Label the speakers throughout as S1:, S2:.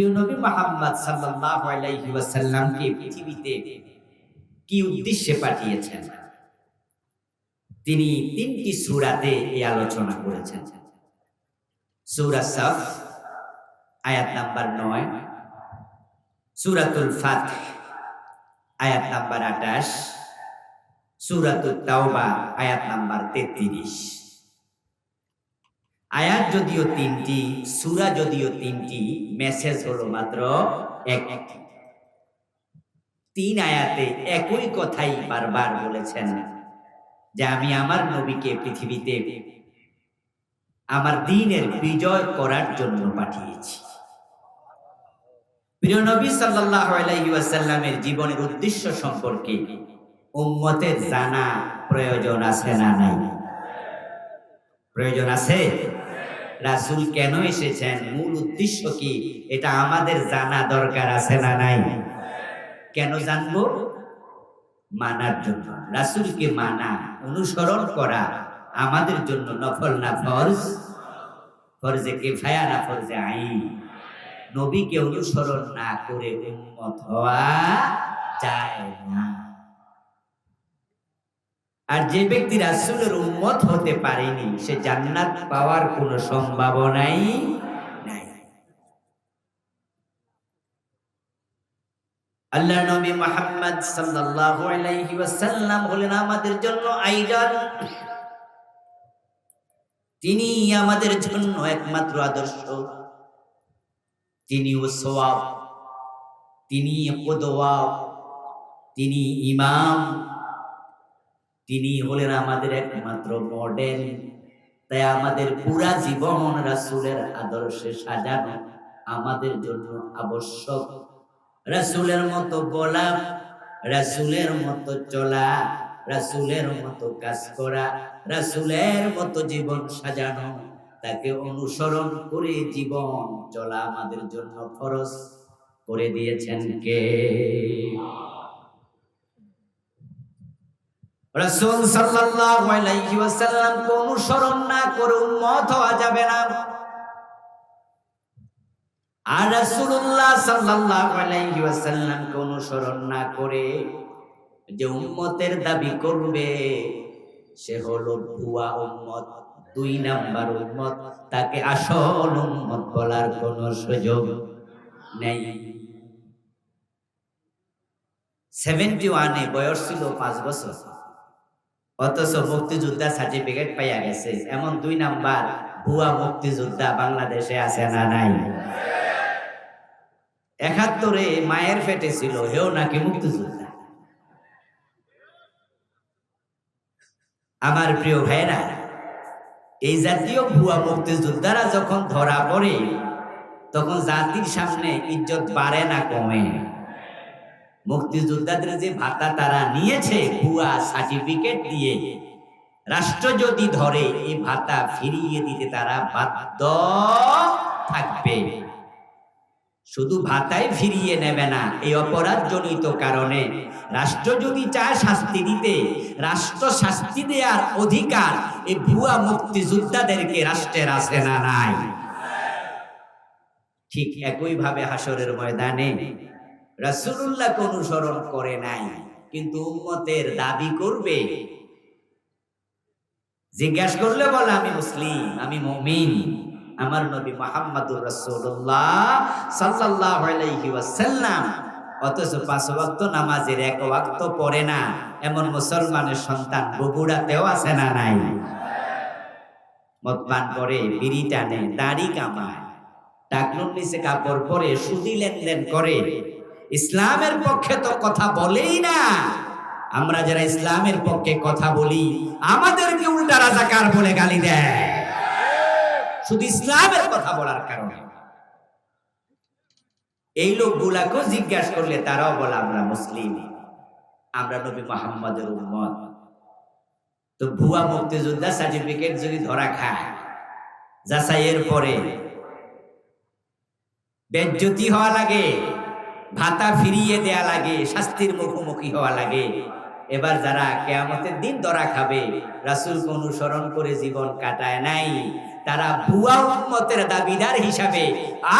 S1: প্রিয় নবী মুহাম্মদ সাল্লাল্লাহু আলাইহি ওয়াসাল্লামকে পৃথিবীতে কি উদ্দেশ্যে পাঠিয়েছেন, তিনি তিনটি সূরাতে এই আলোচনা করেছেন। সূরা সাফ আয়াত নাম্বার 9, সূরাতুল ফাতহ আয়াত নাম্বার 28, সূরাতুত তাওবা আয়াত নাম্বার 33। আয়াত যদিও তিনটি, সূরা যদিও তিনটি, মেসেজ হলো মাত্র একটি। তিন আয়াতে একই কথাই বারবার বলেছেন যে আমি আমার নবীকে পৃথিবীতে আমার দ্বীনের বিজয় করার জন্য পাঠিয়েছি। প্রিয় নবী সাল্লাল্লাহু আলাইহি ওয়াসাল্লামের জীবনের উদ্দেশ্য সম্পর্কে উম্মতের জানা প্রয়োজন আছে না নাই? প্রয়োজন আছে। রাসূল কেন এসেছেন, মূল উদ্দেশ্য কি, এটা আমাদের জানা দরকার আছে না নাই? কেন জানবো? মানার জন্য। রাসূলকে মানা, অনুসরণ করা আমাদের জন্য নফল না ফরজ? ফরজে কিফায়া না ফরজে আইন? নবীকে অনুসরণ না করে উম্মত হওয়া যায় না। আর যে ব্যক্তি রাসূলের উম্মত হতে পারেনি, সে জান্নাত পাওয়ার কোনো সম্ভাবনাই নাই। আল্লাহর নবী মুহাম্মদ সাল্লাল্লাহু আলাইহি ওয়াসাল্লাম হলেন আমাদের জন্য আইডল। তিনি আমাদের জন্য একমাত্র আদর্শ, তিনি উসওয়া, তিনি কুদওয়া, তিনি ইমাম, তিনি হলেন আমাদের একমাত্র মডেল। তাই আমাদের পুরা জীবন রাসূলের আদর্শে সাজানো আমাদের জন্য আবশ্যক। রাসূলের মতো বলা, রাসূলের মতো চলা, রাসূলের মতো কাজ করা, রাসূলের মতো জীবন সাজানো, তাকে অনুসরণ করে জীবন চলা আমাদের জন্য ফরজ করে দিয়েছেন কে? রাসূল সাল্লাল্লাহু আলাইহি ওয়াসাল্লামকে অনুসরণ না করে উম্মত হওয়া যাবে না। আর রাসূলুল্লাহ সাল্লাল্লাহু আলাইহি ওয়াসাল্লামকে অনুসরণ না করে যে উম্মতের দাবি করবে, সে হলো ভুয়া উম্মত, 2 নাম্বার উম্মত। তাকে আসল উম্মত বলার কোনো সুযোগ নেই। 71 বয়স ছিল 5 বছর, অথচ মুক্তিযোদ্ধা সার্টিফিকেট পাইয়া গেছে। এমন 2 নাম্বার ভুয়া মুক্তিযোদ্ধা বাংলাদেশে আছে না নাই? 71 মায়ের পেটে ছিল, হেও নাকি মুক্তিযোদ্ধা। আমার প্রিয় ভাইরা, এই জাতীয় ভুয়া মুক্তিযোদ্ধারা যখন ধরা পড়ে, তখন জাতির সামনে ইজ্জত বাড়ে না কমে? মুক্তিযোদ্ধাদের যে ভাতা তারা নিয়েছে ভুয়া সার্টিফিকেট দিয়ে, রাষ্ট্র যদি ধরে এই ভাতা ফিরিয়ে দিতে তারা বাধ্য থাকবে। শুধু ভাতাই ফিরিয়ে নেবে না, এই অপরাধজনিত কারণে রাষ্ট্র যদি চায় শাস্তি দিতে, রাষ্ট্র শাস্তি দেওয়ার অধিকার এই ভুয়া মুক্তিযোদ্ধাদেরকে রাষ্ট্রের আছে না নাই? ঠিক একইভাবে হাসরের ময়দানে রাসূলুল্লাহকে অনুসরণ করে নাই, কিন্তু উম্মতের দাবি করবে। জিজ্ঞাসা করলে বলে আমি মুসলিম, আমি মুমিন, আমার নবী মুহাম্মদুর রাসূলুল্লাহ সাল্লাল্লাহু আলাইহি ওয়াসাল্লাম, অথচ 5 ওয়াক্ত নামাজের 1 ওয়াক্ত পড়ে না, এমন মুসলমানের সন্তান বগুড়াতেও আছে না নাই? মদ পান করে, বিড়ি টানে, দাড়ি কামায়, টাকনুর নিচে কাপড় পরে, সুদি লেনদেন করে, ইসলামের পক্ষে তো কথা বলেই না। আমরা যারা ইসলামের পক্ষে কথা বলি, আমাদেরকে উল্টা রাজাকার বলে গালি দেয়, শুধু ইসলামের কথা বলার কারণে। এই লোকগুলাকে জিজ্ঞাসা করলে তারাও বলে আমরা মুসলিম, আমরা নবী মুহাম্মদের উম্মত। তো ভুয়া মুক্তিযোদ্ধা সার্টিফিকেট যদি ধরা খায়, যাচাইয়ের পরে বেজ্জতি হওয়া লাগে, ভাতা ফিরিয়ে দেয়া লাগে, শাস্তির মুখোমুখি হওয়া লাগে। এবার যারা কিয়ামতের দিন ধরা খাবে, রাসূলকে অনুসরণ করে জীবন কাটায় নাই, তারা ভুয়া উম্মতের দাবিদার হিসাবে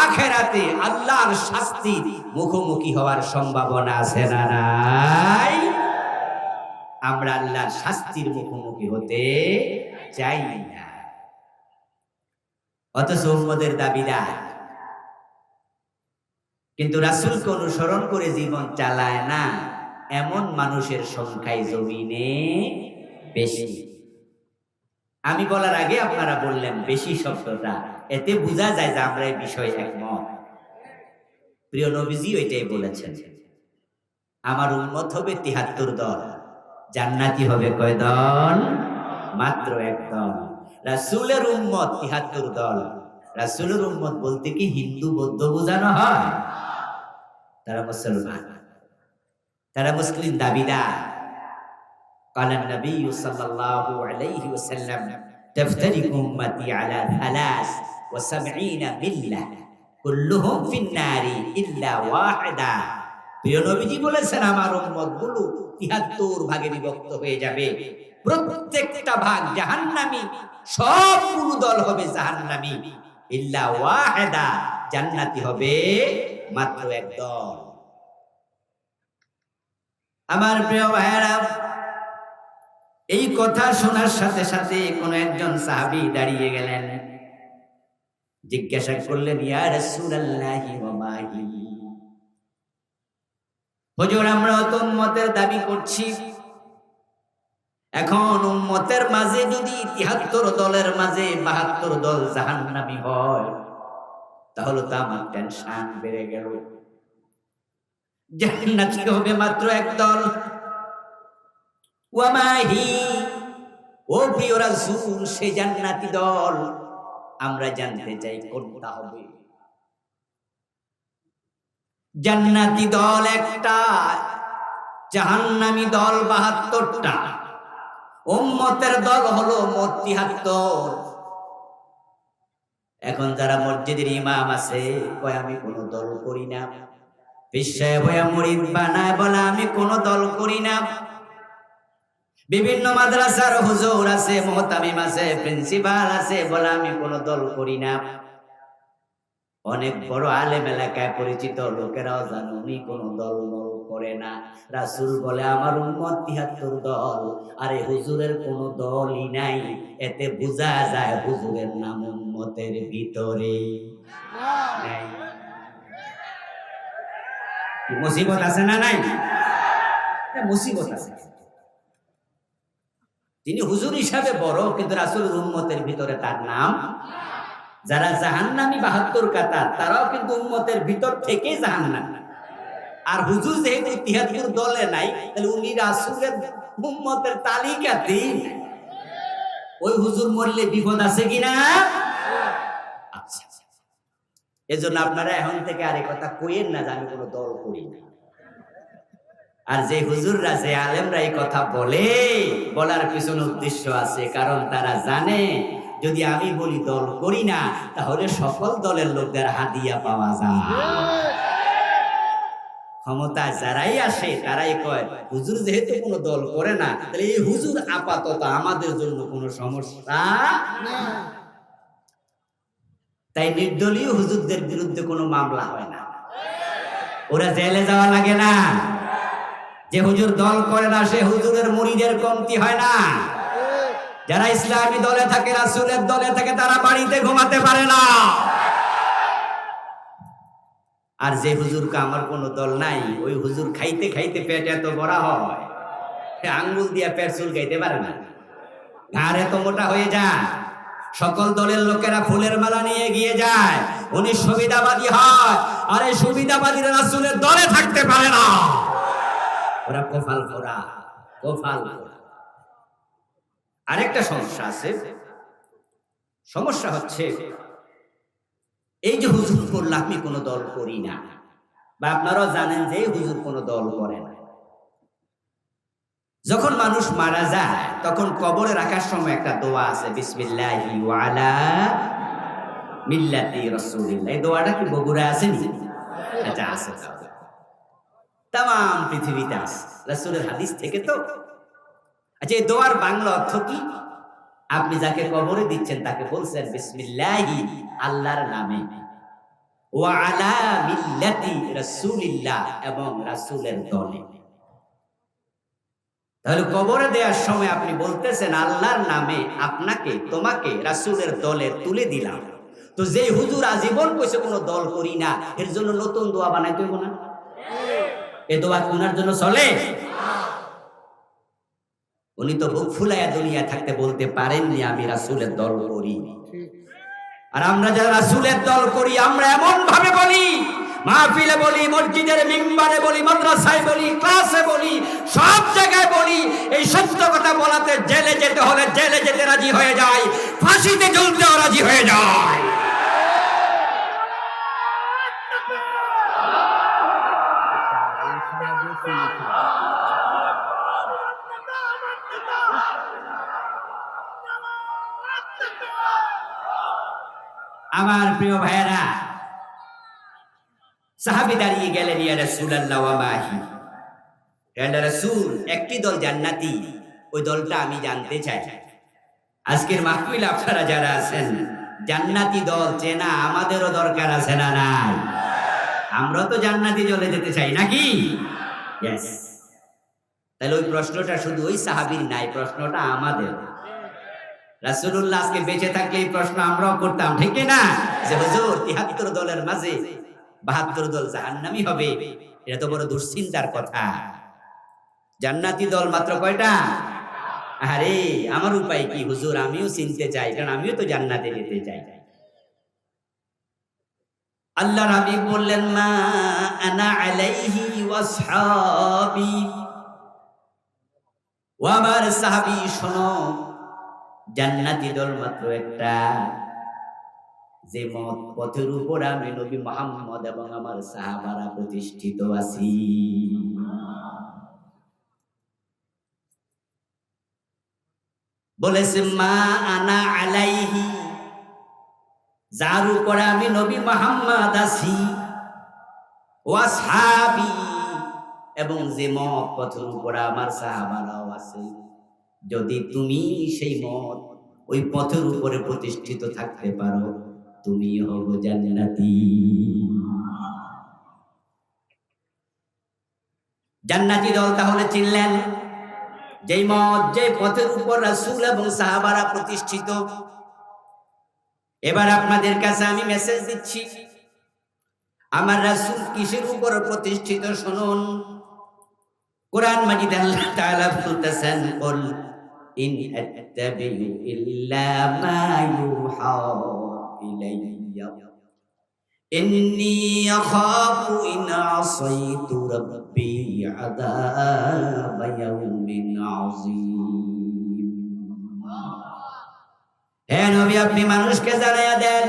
S1: আখিরাতে আল্লাহর শাস্তির মুখোমুখি হওয়ার সম্ভাবনা আছে না নাই? আমরা আল্লাহর শাস্তির মুখোমুখি হতে চাই না, অথচ উম্মতের দাবিদার, কিন্তু রাসূলকে অনুসরণ করে জীবন চালায় না এমন মানুষের সংখ্যাই জমিনে বেশি। আমি বলার আগে আপনারা বললেন বেশি শব্দটা, এতে বোঝা যায় যে আমরা এই বিষয়ে একমত। প্রিয় নবীজি এটাই বলেছেন, আমার উম্মত হবে ৭৩ দল, জান্নাতি হবে কয় দল? মাত্র এক দল। রাসূলের উম্মত ৭৩ দল। রাসূলের উম্মত বলতে কি হিন্দু বৌদ্ধ বোঝানো হয়? তারা মুসলমান, তারা মুসলিম দাবিদার। قال النبي صلى الله عليه وسلم تفترق أمتي على 73 ملة كلهم في النار إلا واحدة। প্রিয় নবীজি বলেছেন আমার উম্মত গুলো ৭৩ ভাগে বিভক্ত হয়ে যাবে, প্রত্যেকটা ভাগ জাহান্নামী, সবগুলো দল হবে জাহান্নামী, ইল্লা ওয়াহিদা, জান্নাতি হবে মাত্র এক দল। আমার প্রিয় ভাইরা, এই কথা শোনার সাথে সাথে কোন একজন সাহাবী দাঁড়িয়ে গেলেন, জিজ্ঞাসা করলেন, ইয়া রাসূলুল্লাহি ওয়া মা হি? হুজুর, আমরা তো উম্মতের দাবি করছি, এখন উম্মতের মাঝে যদি ৭৩ দলের মাঝে ৭২ দল জাহান্নামী হয়, তাহলে তো আমার টেনশন বেড়ে গেল। জান্নাতি হবে মাত্র এক দল। ওয়া মা হি? ও প্রিয় রাসূল, সেই জান্নাতি দল আমরা জানতে চাই কোনটা হবে? জান্নাতি দল একটা, জাহান্নামী দল ৭২টা, উম্মতের দল হলো মোট ৭৩। এখন যারা মসজিদের ইমাম আছে কয় আমি কোনো দল করি না, বিশ্বায় বয়া মুরিদ বানায় বলে আমি কোনো দল করি না, বিভিন্ন মাদ্রাসার হুজুর আছে, মুহতামিম আছে, প্রিন্সিপাল আছে, বলে আমি কোনো দল করি না। অনেক বড় আলেম এলাকায় পরিচিত লোকেরাও জানে উনি কোনো দল করে না। রাসূল বলে আমার উম্মত ৭৩ দল, আরে হুজুরের কোনো দলই নাই। এতে বোঝা যায় হুজুরের নাম উম্মতের ভিতরে নাই। মুসিবত আছে না নাই? মুসিবত আছে। তিনি হুজুর হিসাবে বড়, কিন্তু রাসূলের উম্মতের ভিতরে তার নাম। যারা জাহান্নামী ৭২ কাতার, তারাও কিন্তু উম্মতের ভিতর থেকে জাহান্নামী। আর হুজুর যেহেতু ৭৩ দলে নাই, তাহলে উনি রাসূলের উম্মতের তালিকাতেই নাই। ওই হুজুর মরলে বিপদ আছে কিনা? আচ্ছা, এজন্য আপনারা এখন থেকে আর এই কথা কইেন না যে আমি কোনো দল করি না। আর যে হুজুররা, যে আলেমরা এই কথা বলে, বলার পিছনে উদ্দেশ্য আছে, কারণ তারা জানে যদি আমি বলি দল করি না, তাহলে সকল দলের লোকদের হাদিয়া পাওয়া যায়। ক্ষমতা যারাই আসে তারাই কয় হুজুর যেহেতু কোনো দল করে না, তাহলে এই হুজুর আপাতত আমাদের জন্য কোনো সমস্যা না। তাই নির্দলীয় হুজুরদের বিরুদ্ধে কোনো মামলা হয় না, ওরা জেলে যাওয়া লাগে না। যে হুজুর দল করে না সে হুজুরের মুরিদের কমতি হয় না। যারা ইসলামী দলে থাকে, রাসূলের দলে থাকে, তারা বাড়িতে ঘুমাতে পারে না। আর যে হুজুরকে আমার কোনো দল নাই, ওই হুজুর খাইতে খাইতে পেট এত বড় হয়, আঙ্গুল দিয়া পেট চুলকাইতে পারে না, ঘাড় এত মোটা হয়ে যায়, সকল দলের লোকেরা ফুলের মালা নিয়ে এগিয়ে যায়, উনি সুবিধাবাদী হয়। আর এই সুবিধাবাদীরা রাসূলের দলে থাকতে পারে না, ওরা কোফাল করা, কোফাল করা। আরেকটা সমস্যা আছে, সমস্যা হচ্ছে এই যে হুজুর করলে আমি কোনো দল করি না, বা আপনারাও জানেন যে হুজুর কোনো দল করে না। যখন মানুষ মারা যায় তখন কবরে রাখার সময় একটা দোয়া আছে, বিসমিল্লাহি ওয়া আলা মিল্লাতি রাসূলিল্লাহ। এই দোয়াটা কি বগুড়া আছে নি? আচ্ছা, আছে। তাম পৃথিবীতে আছে, রাসূলের হাদিস থেকে তো। আচ্ছা, এই দোয়ার বাংলা অর্থ কি? আপনি যাকে কবরে দিচ্ছেন তাকে বলছেন বিসমিল্লাহি, আল্লাহর নামে, ওয়া আলা মিল্লাতি রাসূলিল্লাহ, এবং রাসূলের দলে। তাহলে কবরে দেওয়ার সময় আপনি বলতেছেন আল্লাহর নামে আপনাকে, তোমাকে রাসূলের দলে তুলে দিলাম। তো যেই হুজুর আজীবন কইছে কোনো দল করি না, এর জন্য নতুন দোয়া বানাইতে হইব না? এই দোয়া উনার জন্য চলে? উনি তো বুক ফুলাইয়া দুনিয়া থাকতে বলতে পারেননি আমি রাসূলের দল করি। আর আমরা যারা রাসূলের দল করি, আমরা এমন ভাবে বলি, মাহফিলে বলি, মসজিদের মিম্বারে বলি, মাদ্রাসায় বলি, ক্লাসে বলি, সব জায়গায় বলি, এই সত্য কথা বলাতে জেলে যেতে হলে জেলে যেতে রাজি হয়ে যায়, ফাঁসিতে ঝুলতেও রাজি হয়ে যায়। আমার প্রিয় ভাইয়েরা, সাহাবী দাঁড়িয়ে গেলেন, ইয়া রাসূলুল্লাহ ওয়া মাহি, হে রাসূল, একটি দল জান্নাতি, ওই দলটা আমি জানতে চাই। আজকের মাহফিল আপনারা যারা আছেন, জান্নাতি দল চেনা আমাদেরও দরকার আছে না নাই? আমরা তো জান্নাতি দলে যেতে চাই নাকি? ইয়েস। তাহলে ওই প্রশ্নটা শুধু ওই সাহাবীর নাই, প্রশ্নটা আমাদের। রাসূলুল্লাহ আজকে বেঁচে থাকলে এই প্রশ্ন আমরাও করতাম, ঠিক না? যে হুজুর ৭৩ দলের মাঝে ৭২ দল জাহান্নামী হবে, এটা তো বড় দুশ্চিন্তার কথা। জান্নাতি দল মাত্র কয়টা? আরে আমার উপায় কি হুজুর? আমিও চিনতে চাই, কারণ আমিও তো জান্নাতে যেতে চাই। আল্লাহর হাবিব বললেন, মা আনা আলাইহি ওয়াসহাবি, ও আমার সাহাবী শোনো, জান্নাতি দল মাত্র একটা, যে মত পথের উপর আমি নবী মুহাম্মদ এবং আমার সাহাবারা প্রতিষ্ঠিত আছি। বলেছে মা আনা আলাইহি, যার উপর আমি নবী মুহাম্মদ আছি, ওয়াসহাবি, এবং যে মত পথের উপর আমার সাহাবারাও আছে। যদি তুমি সেই মত, ওই পথের উপরে প্রতিষ্ঠিত থাকতে পারো, তুমি হব জান্নাতি। জান্নাতি দল তাহলে চিনলেন, যেই মত, যে পথের উপর রাসূল এবং সাহাবারা প্রতিষ্ঠিত। এবার আপনাদের কাছে আমি মেসেজ দিচ্ছি, আমার রাসূল কিসের উপর প্রতিষ্ঠিত শুনুন। কোরআন মাজিদে আল্লাহ তাআলা বলতেছেন, কুল ইন আত্তাবিউ ইল্লা মা ইউহা ইলাইয়া ইন্নী আখাফু ইন আসাইতু রাব্বি আযাব ইয়াউমিন আযীম। হে নবী, আপনি মানুষকে জানায়া দেন,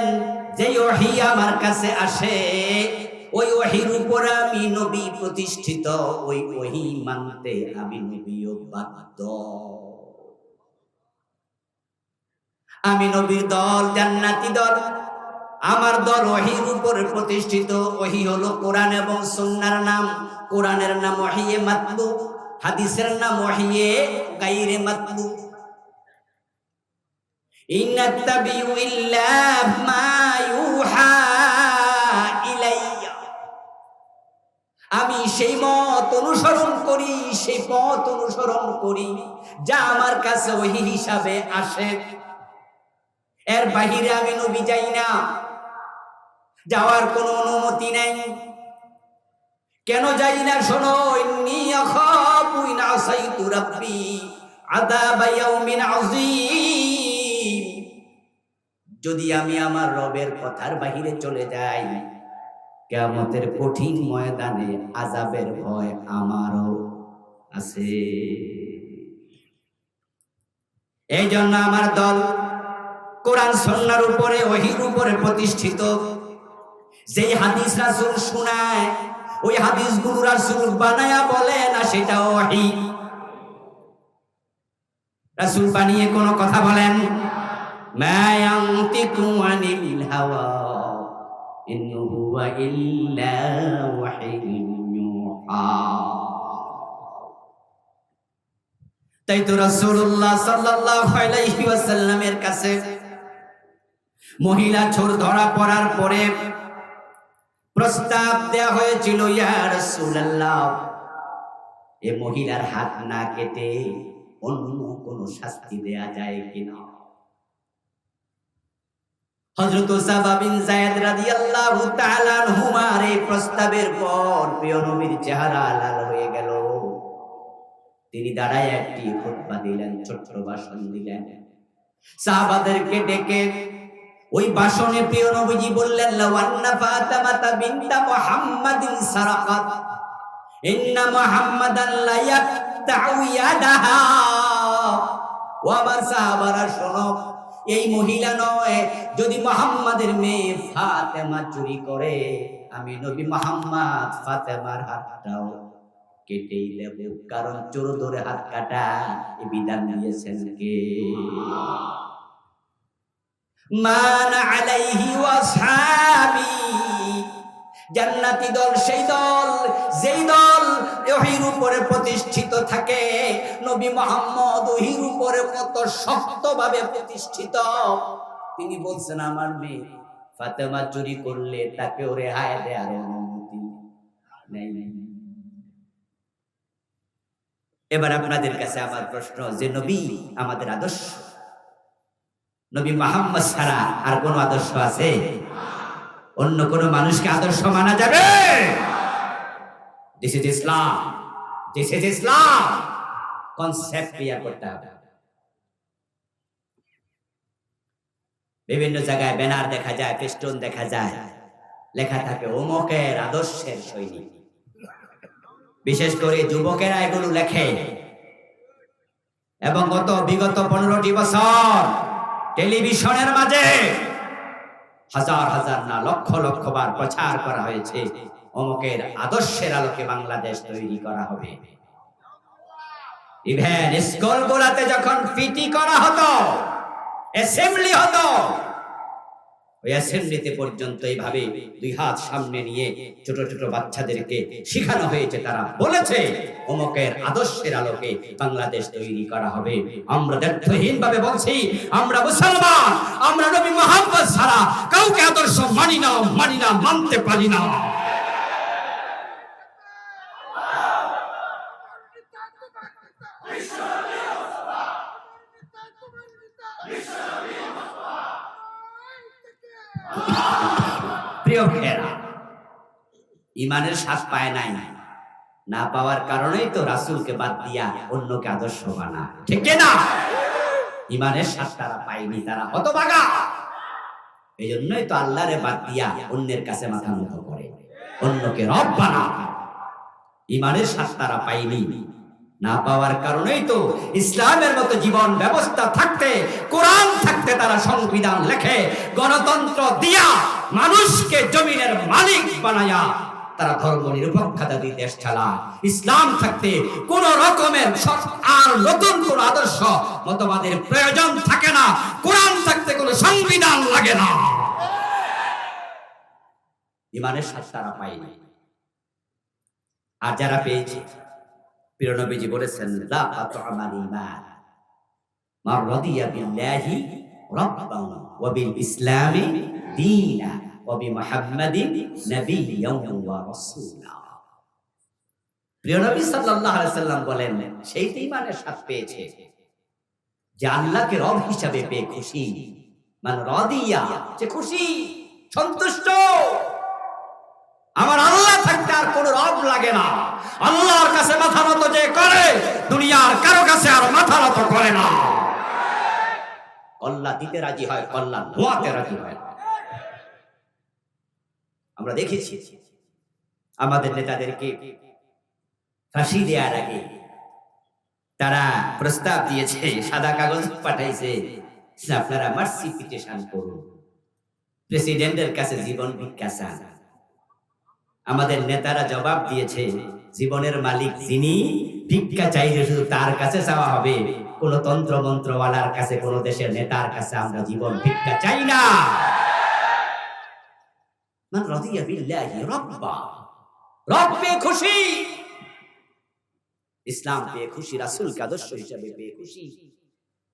S1: যে ওহী আমার কাছে আসে, ওই ওহীর উপর আমি নবী প্রতিষ্ঠিত, ওই ওহী মানতে আমি নবীও বাধ্য। আমি নবীর দল জান্নাতি দল, আমার দল ওহীর উপরে প্রতিষ্ঠিত। ওহী হলো কোরআন এবং সুন্নাহর নাম। কোরআনের নাম ওহীয়ে মাতলু, হাদিসের নাম ওহীয়ে গায়রে মাতলু। ইন্নাত্তাবিউ ইল্লা মা ইউহা ইলাইয়া, আমি সেই মত অনুসরণ করি, সেই পথ অনুসরণ করি যা আমার কাছে ওহী হিসাবে আসে। এর বাহিরে আমি নবী যাই না, যাওয়ার কোনো অনুমতি নেই। কেন যাই না শোনো, ইন্নী আখাফু ইন আসাইতু রাব্বি আযাব ইয়াউমিন আযীম। যদি আমি আমার রবের কথার বাহিরে চলে যাই, কিয়ামতের কঠিন ময়দানে আযাবের ভয় আমারও আছে। এই জন্য আমার দল কোরআন সুন্নাহর উপরে, ওহীর উপরে প্রতিষ্ঠিত। যেই হাদিস রাসূল শোনায়, ওই হাদিসগুলো রাসূল বানায়া বলে না, সেটা ওহী। রাসূল বানিয়ে কোন কথা বলেন? মা ইয়ানতিকু আনিল হাওয়া ইন হুয়া ইল্লা ওয়াহিয়ুন ইউহা। তাই তো রাসূলুল্লাহ সাল্লাল্লাহু আলাইহি ওয়াসাল্লামের কাছে মহিলা চোর ধরা পড়ার পরে প্রস্তাব দেয়া হয়েছিল, ইয়া রাসূলুল্লাহ, এই মহিলার হাত না কেটে অন্য কোন শাস্তি দেয়া যায় কিনা। হযরত উসামা বিন যায়েদ রাদিয়াল্লাহু তাআলা আনহুমার এই প্রস্তাবের পর প্রিয় নবীর চেহারা লাল হয়ে গেল। তিনি দাঁড়ায় একটি খুতবা দিলেন, ছোট্ট ভাষণ দিলেন। সাহাবাদেরকে ডেকে ওই ভাষণে প্রিয় নবীজি বললেন, লাওয়ান্না ফাতিমাতা বিনতা মুহাম্মাদিন সারাকাত ইন্না মুহাম্মাদান লা ইয়াকতাউ ইয়াদাহা। ও আমার সাহাবারা শোনো, এই মহিলা নয়, যদি মুহাম্মাদের মেয়ে ফাতেমা চুরি করে, আমি নবী মুহাম্মদ ফাতেমার হাতটাও কেটেই দেব, কারণ চোর ধরে হাত কাটা এই বিধান দিয়েছেন কে? মান আলাইহি ওয়াসহাবি, জান্নাতি দল সেই দল যেই দল ওহীর উপরে প্রতিষ্ঠিত থাকে। নবী মুহাম্মদ ওহীর উপরে কত শক্তভাবে প্রতিষ্ঠিত। তিনি বলছেন, আমার মেয়ে ফাতেমা চুরি করলে তাকে রেহাই দেওয়ার অনুমতি নেই। এবার আপনাদের কাছে আমার প্রশ্ন, যে নবী আমাদের আদর্শ, নবী মুহাম্মদ ছাড়া আর কোন আদর্শ আছে? অন্য কোন মানুষকে আদর্শ মানা যাবে? This is Islam, this is Islam. Concept clear করতে হবে। বিভিন্ন জায়গায় ব্যানার দেখা যায়, ফেস্টুন দেখা যায়, লেখা থাকে অমুকের আদর্শের সৈনিক। বিশেষ করে যুবকেরা এগুলো লেখে, এবং বিগত 15টি বছর টেলিভিশনের মাঝে হাজার হাজার না লক্ষ লক্ষ বার প্রচার করা হয়েছে, অমুকের আদর্শের আলোকে বাংলাদেশ তৈরি করা হবে। ইভেন স্কুলগুলোতে যখন পিটি করা হতো, অ্যাসেম্বলি হতো, ওই অ্যাসেম্বলিতে পর্যন্ত এইভাবে দুই হাত সামনে নিয়ে ছোট ছোট বাচ্চাদেরকে শেখানো হয়েছে। তারা বলেছে অমুকের আদর্শের আলোকে বাংলাদেশ তৈরি করা হবে। আমরা দ্ব্যর্থহীন ভাবে বলছি, আমরা মুসলমান, আমরা নবী মুহাম্মদ ছাড়া কাউকে আদর্শ মানি না, মানতে পারি না। প্রিয় ভাইয়েরা, ইমানের স্বাদ পায় নাই, না পাওয়ার কারণেই তো রাসূলকে বাদ দিয়া অন্যকে আদর্শ বানায়, ঠিক না? ইমানের স্বাদ তারা পায়নি, তারা হতভাগা। এই জন্যই তো আল্লাহরে বাদ দিয়া অন্যের কাছে মাথা নত করে, অন্যকে রব বানায়। ইমানের স্বাদ তারা পায়নি, না পাওয়ার কারণেই তো ইসলামের মতো জীবন ব্যবস্থা থাকতে, কোরআন থাকতে তারা সংবিধান লেখে, গণতন্ত্র দিয়া মানুষকে জমিনের মালিক বানায়া তারা ধর্ম নিরপেক্ষতা দিয়ে দেশ চালায়। ইসলাম থাকতে কোন রকমের আর নতুন কোন আদর্শ মতবাদের প্রয়োজন থাকে না, কোরআন থাকতে কোন সংবিধান লাগে না। ইমানের স্বাদ তারা পায়নি, আর যারা পেয়েছে, প্রিয় নবীজি বলেছেন, লা আত'আমাল ঈমান মা রাদিয়া বিল্লাহি রাব্বান ওয়া বিল ইসলামি দীনা ওয়া বিমুহাম্মাদিন নাবিয়্যান ওয়া রাসূলা। প্রিয় নবী সাল্লাল্লাহু আলাইহি সাল্লাম বলেন, সেই ঈমানের স্বাদ পেয়েছে যে আল্লাহকে রব হিসাবে পেয়ে খুশি। মান রাদিয়া, যে খুশি, সন্তুষ্ট। আমার আল্লাহ থাকতে আর কোন রব লাগে না। আল্লাহর কাছে মাথা নত যে করে, দুনিয়ার কারো কাছে আর মাথা নত করে না। আল্লাহ দিতে রাজি হয়, আল্লাহ নোয়াতে রাজি হয়। আমরা দেখেছি আমাদের নেতাদেরকে ফাঁসি দেওয়ার আগে তারা প্রস্তাব দিয়েছে, সাদা কাগজ পাঠাইছে, আপনারা মার্সি পিটিশন করুন, প্রেসিডেন্টের কাছে জীবন ভিক্ষা চান। আমাদের নেতারা জবাব দিয়েছে, জীবনের মালিক যিনি, ভিক্ষা চাইলে শুধু তার কাছে চাওয়া হবে, কোন তন্ত্র মন্ত্রওয়ালার কাছে, কোন দেশের নেতার কাছে আমরা জীবন ভিক্ষা চাই না। মান রাদিয়া বিল্লাহি রাব্বা, রব্বে খুশি। ইসলাম পেয়ে খুশি, রাসূলকে আদর্শ হিসেবে পেয়ে খুশি।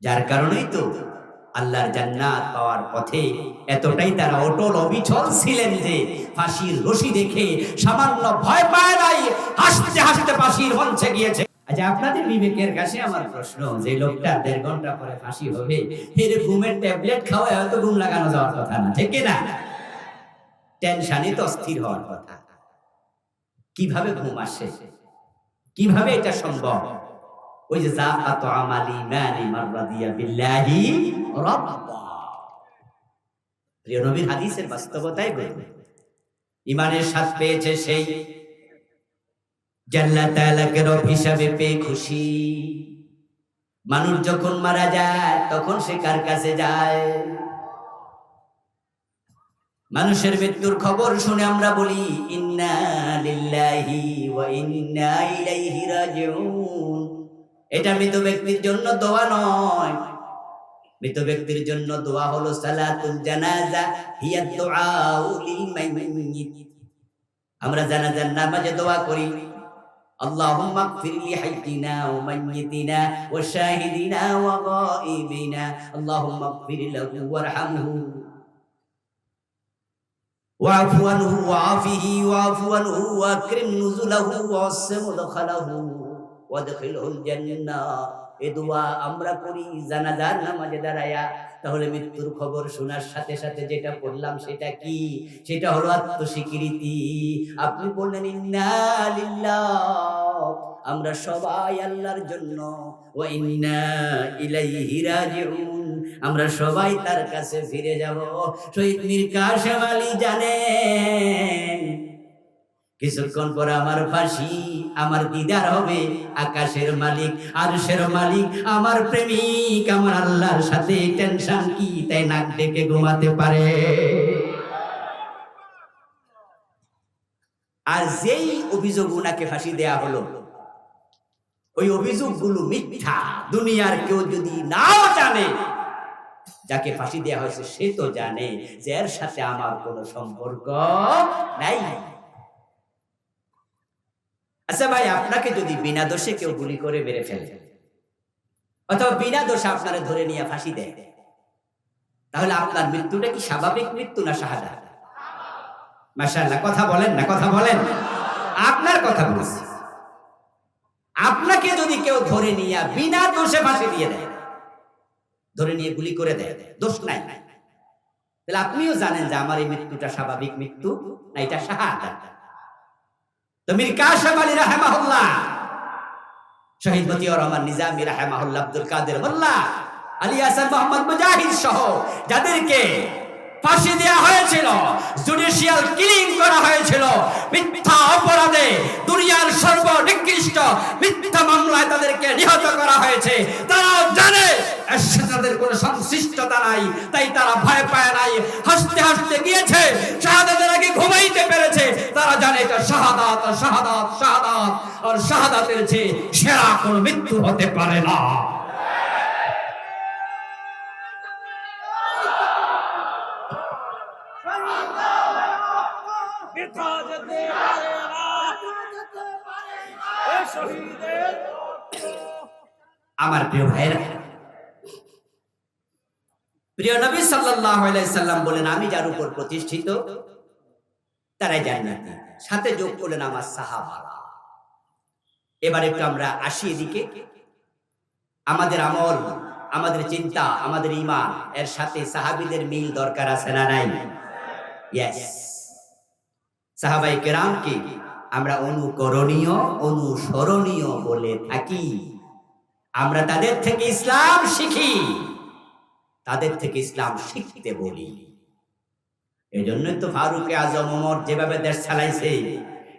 S1: যার কারণেই তো আল্লাহর জান্নাত পাওয়ার পথে এতটাই তারা অটল অবিচল ছিলেন যে ফাঁসির রশি দেখে সামান্য ভয় পায় নাই, হাসতে হাসতে ফাঁসির মঞ্চে গিয়েছে। আচ্ছা, আপনাদের বিবেকের কাছে আমার প্রশ্ন, যে লোকটা 1.5 ঘন্টা পরে ফাঁসি হবে, এর ঘুমের ট্যাবলেট খাওয়ায় হয়তো ঘুম লাগানো যাওয়ার কথা না, ঠিক না? টেনশনে তো অস্থির হওয়ার কথা। কিভাবে ঘুম আসে? কিভাবে এটা সম্ভব? ওই যে জাকাত আমালি মানি মাররাদিয়া বিল্লাহি রাব্বা, প্রিয় নবীর হাদিসের বাস্তবতাই বলবে। ইমানের স্বাদ পেয়েছে সেই, জান্নাত তাআলাকে রব হিসাবে পেয়ে খুশি। মানুষ যখন মারা যায় তখন সে কার কাছে যায়? মানুষের মৃত্যুর খবর শুনে আমরা বলি ইন্না লিল্লাহি ওয়া ইন্না ইলাইহি রাজিউন। এটা মৃত ব্যক্তির জন্য দোয়া নয়। মৃত ব্যক্তির জন্য দোয়া হলো সালাতুল জানাজা হিয়া দুআউ লিল মাইয়িত। আমরা জানাজার নামাজে দোয়া করি, আল্লাহুম্মা ইগফির লি হাইয়িনা ওয়া মাইয়িতিনা ওয়া শাহিদিনা ওয়া গায়িবিনা, আল্লাহুম্মা ইগফির লাহু ওয়ারহামহু ওয়া'ফু আনহু ওয়া'আফিহি ওয়া'ফু আনহু ওয়াকরিম নুজুলাহু ওয়াসসি মুদখালাহু ওয়াদখিলহুল জান্নাহ। এই দোয়া আমরা করি জানাজার নামাজে দাঁড়ায়া। তাহলে মৃত্যুর খবর শোনার সাথে সাথে যেটা পড়লাম সেটা কি? সেটা হলো আত্মস্বীকৃতি। আপনি বললেন ইন্না লিল্লাহ, আমরা সবাই আল্লাহর জন্য, ওয়া ইন্না ইলাইহি রাজিউন, আমরা সবাই তার কাছে ফিরে যাব। শহীদ মীর কাসেম আলী জানেন কিছুক্ষণ পর আমার ফাঁসি, আমার দিদার হবে আকাশের মালিক আরশের মালিক, আমার প্রেমিক আমার আল্লাহর সাথে। টেনশন কি তাই নাক ডেকে ঘুমাতে পারে? আর যেই অভিযোগ উনাকে ফাঁসি দেয়া হলো, ওই অভিযোগগুলো মিথ্যা। দুনিয়ার কেউ যদি নাও জানে, যাকে ফাঁসি দেয়া হয়েছে সে তো জানে যে এর সাথে আমার কোনো সম্পর্ক নাই। আচ্ছা ভাই, আপনাকে যদি বিনা দোষে কেউ গুলি করে মেরে ফেলে, অথবা বিনা দোষে আপনারা ধরে নিয়ে ফাঁসি দেয়, তাহলে আপনার মৃত্যুটা কি স্বাভাবিক মৃত্যু না শাহাদাত? মাশাআল্লাহ, কথা বলেন না, কথা বলেন। আপনার কথা বলছি। আপনাকে যদি কেউ ধরে নিয়ে বিনা দোষে ফাঁসি দিয়ে দেয়, ধরে নিয়ে গুলি করে দেয়, দোষ নাই, তাহলে আপনিও জানেন যে আমার এই মৃত্যুটা স্বাভাবিক মৃত্যু না এটা শাহাদাত। তো মীর কাসেম আলী রাহিমাহুল্লাহ, শহীদ মতিউর রহমান নিজামী রাহিমাহুল্লাহ, আব্দুল কাদের মোল্লা, আলী হাসান মোহাম্মদ মুজাহিদ সহ যাদেরকে ফাঁসি দেওয়া হয়েছিল, জুডিশিয়াল কিলিং করা হয়েছিল, মিথ্যা অপরাধে দুনিয়ার সর্বনিকৃষ্ট মিথ্যা মামলায় তাদেরকে নিহত করা হয়েছে, তারাও জানে এর সাথে তাদের কোনো সংশ্লিষ্টতা নাই, তাই তারা ভয় পায় নাই, হাসতে হাসতে গিয়েছে, শাহাদাতের আগে ঘুমাইতে পেরেছে। তারা জানে এটা শাহাদাত, শাহাদাত, শাহাদাত, আর শাহাদাতের চেয়ে সেরা কোনো মৃত্যু হতে পারে না। আমার প্রিয় ভাইরা, প্রিয় নবী সাল্লাল্লাহু আলাইহি সাল্লাম বলেন আমি যার উপর প্রতিষ্ঠিত তারাই জান্নাতি। সাথে যোগ করলেন আমার সাহাবারা। এবার একটু আমরা আসি এদিকে। আমাদের আমল, আমাদের চিন্তা, আমাদের ঈমান এর সাথে সাহাবীদের মিল দরকার আছে না নাই? ইয়েস। সাহাবায়ে কেরামকে আমরা অনুকরণীয়, অনুসরণীয় বলে থাকি। আমরা তাদের থেকে ইসলাম শিখি, তাদের থেকে ইসলাম শিখতে বলি। এজন্যই তো ফারুক আজম ওমর যেভাবে দেশ চালাইছে,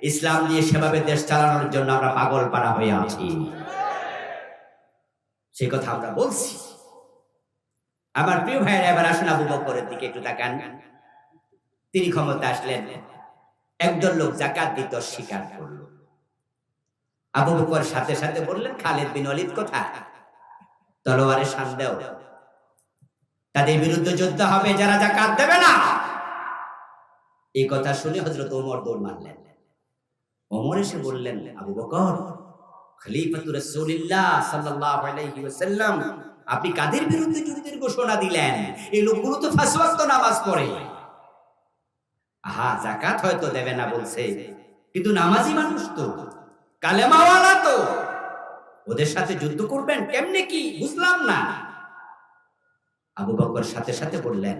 S1: ইসলাম দিয়ে সেভাবে দেশ চালানোর জন্য আমরা পাগল পাড়া হয়ে আছি। সে কথা আমরা বলছি। আমার প্রিয় ভাইয়েরা, এবার আসুন আবু বকরের দিকে একটু তাকান। তিনি ক্ষমতা আসলেন, একদল লোক যাকাত দিতে অস্বীকার করল। আবু বকর সাথে সাথে বললেন খালিদ বিন ওয়ালিদ কোথায়? তলোয়ারের শান দাও, তাদের বিরুদ্ধে যুদ্ধ হবে যারা যাকাত দেবে না। এই কথা শুনে হযরত ওমর দৌড় মারলেন। ওমর এসে বললেন আবু বকর, খলিফাতুর রাসূলুল্লাহ সাল্লাল্লাহু আলাইহি ওয়াসাল্লাম, আপনি কাদের বিরুদ্ধে যুদ্ধের ঘোষণা দিলেন? এই লোকগুলো তো 5 ওয়াক্ত নামাজ পড়ে। যাকাত হয়তো দেবে না বলছে, কিন্তু নামাজি মানুষ তো, কালেমাওয়ালা তো, ওদের সাথে যুদ্ধ করবেন কেমনে কি বুঝলাম না। আবু বকর সাথে সাথে বললেন,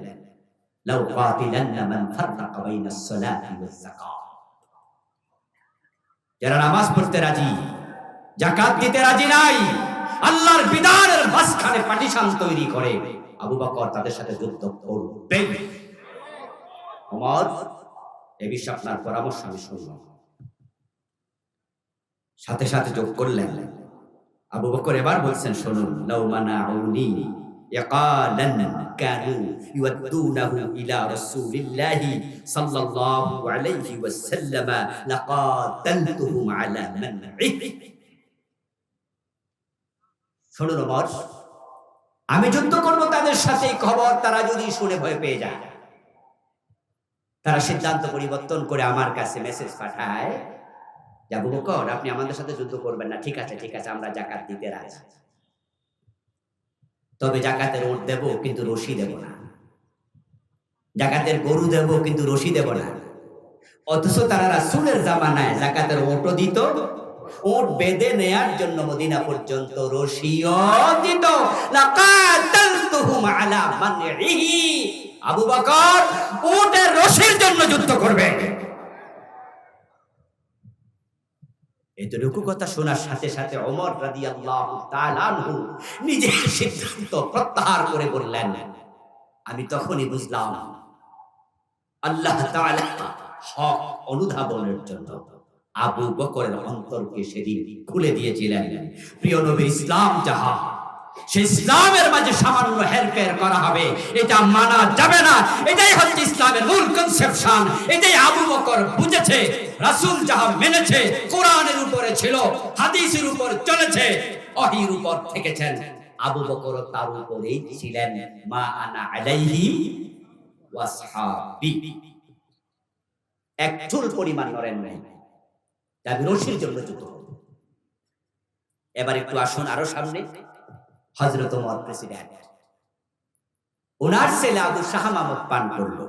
S1: লাউ কাতিলান্না মান ফাররাকা বাইনাস সালাতি ওয়াজ যাকাত। যারা নামাজ পড়তে রাজি, যাকাত দিতে রাজি নাই, আল্লাহর বিধানের মাঝখানে পার্টিশন তৈরি করে, আবু বকর তাদের সাথে যুদ্ধ করবে। ওমর, এ বিষয়ে আপনার পরামর্শ আমি শুনলাম। সাথে সাথে যোগ করলেন। আবু বকর এবার বলছেন, শুনুন, লাউ মানাউনি ইকালান কানু ইউদ্দুনাহু ইলা রাসূলিল্লাহি সাল্লাল্লাহু আলাইহি ওয়াসাল্লাম লাকাতালতুহুম আলা মানঈ। শুনুন ওমর, আমি যুদ্ধ করব তাদের সাথে, খবর তারা যদি শুনে ভয় পেয়ে যায়, তারা সিদ্ধান্ত পরিবর্তন করে আমার কাছে মেসেজ পাঠায়, আবু বকর আপনি আমাদের সাথে যুদ্ধ করবেন না, ঠিক আছে ঠিক আছে, আমরা যাকাত দিতে রাজি, তবে যাকাতের ওট দেব কিন্তু রশি দেব না, যাকাতের গরু দেব কিন্তু রশি দেব না। অথচ তারা রাসূলের জামানায় যাকাতের ওটও দিত, ওট বেঁধে নেয়ার জন্য মদিনা পর্যন্ত রশিও দিত। লাকাতালতুহুম আলা মানঈহি। আবু বকর ওটের রশির জন্য যুদ্ধ করবে। এতটুকু কথা শোনার সাথে সাথে ওমর রাদিয়াল্লাহু তাআলা আনহু নিজের সিদ্ধান্ত প্রত্যাহার করে বললেন, আমি তখনই বুঝলাম আল্লাহ তাআলা হক অনুধাবনের জন্য আবু বকরের অন্তরকে সেদিন খুলে দিয়েছিলেন। প্রিয় নবী, ইসলাম যাহা, সেই ইসলামের মাঝে সামান্য হেরফের করা হবে, এটা মানা যাবে না। এটাই হচ্ছে ইসলামের মূল কনসেপশন। এটাই আবু বকর বুঝেছে। রাসূল যাহা মেনেছে, কোরআনের উপরে ছিল, হাদিসের উপর চলেছে, ওহীর উপর থেকেছেন, আবু বকর তার উপরেই ছিলেন। মা আনা আলাইহি ওয়াসহাবি। এক চুল পরিমাণ নড়েন নাই, দাবি রশির জন্য যুদ্ধ করব। এবার একটু আসুন আরো সামনে। হযরত ওমর প্রেসিডেন্ট, ওনার ছেলে আবু শাহামা মদ পান করলো।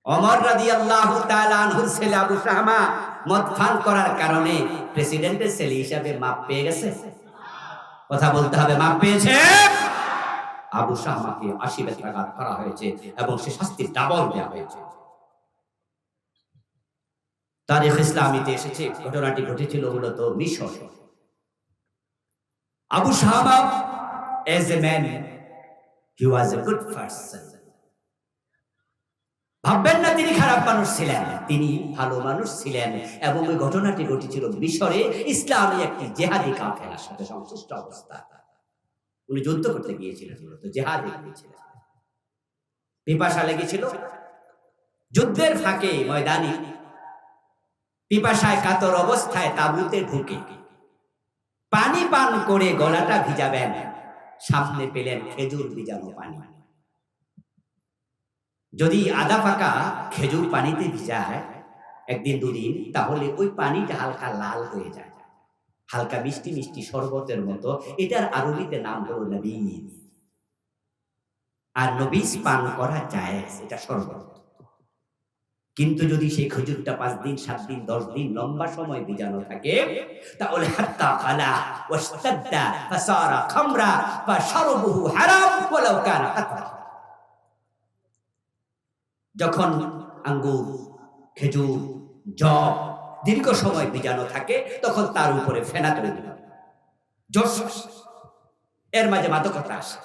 S1: ওমর রাদিয়াল্লাহু তাআলা আনহুর ছেলে আবু শাহামা মদ পান করার কারণে প্রেসিডেন্টের ছেলে হিসাবে মাপ পেয়ে গেছে। কথা বলতে হবে, মাপ পেয়েছে। আবু শাহামাকে 80 বেত্রাঘাত করা হয়েছে এবং সে শাস্তি ডাবল দেওয়া হয়েছে। তারিখ ইসলামীতে এসেছে ঘটনাটি ঘটেছিল মূলত মিশরে। Abu শাহামা as a man, he was a good person. ভাববেন না তিনি খারাপ মানুষ ছিলেন, তিনি ভালো মানুষ ছিলেন। এবং ওই ঘটনাটি ঘটেছিল মিশরে, ইসলামী একটি জেহাদি কাফেলার সাথে সংশ্লিষ্ট অবস্থা। উনি যুদ্ধ করতে গিয়েছিলেন, মূলত জেহাদে গিয়েছিলেন। পিপাসা লেগেছিল, যুদ্ধের ফাঁকে ময়দানে পিপাসায় কাতর অবস্থায় তাঁবুতে ঢুকে পানি পান করে গলাটা ভিজাবেন, সামনে পেলেন খেজুর ভিজানো পানি। যদি আধা পাকা খেজুর পানিতে ভিজায় একদিন দুদিন, তাহলে ওই পানিটা হালকা লাল হয়ে যায়, হালকা মিষ্টি মিষ্টি শরবতের মতো। এটার আরবিতে নাম হলো নবীজ। আর নবীজ পান করা যায়, এটা শরবত। কিন্তু যদি সেই খেজুরটা 5 দিন 7 দিন 10 দিন লম্বা সময় ভিজানো থাকে, তাহলে হাত্তা খালা ওয়াশতাদ্দা ফাসারা খামরা ফাশরবুহু হারাম ওয়ালাউ কানা কাতরা। যখন আঙ্গুর, খেজুর, জব দীর্ঘ সময় ভিজানো থাকে, তখন তার উপরে ফেনা তৈরি হয়, জোশ, এর মাঝে মাদকতা আসে।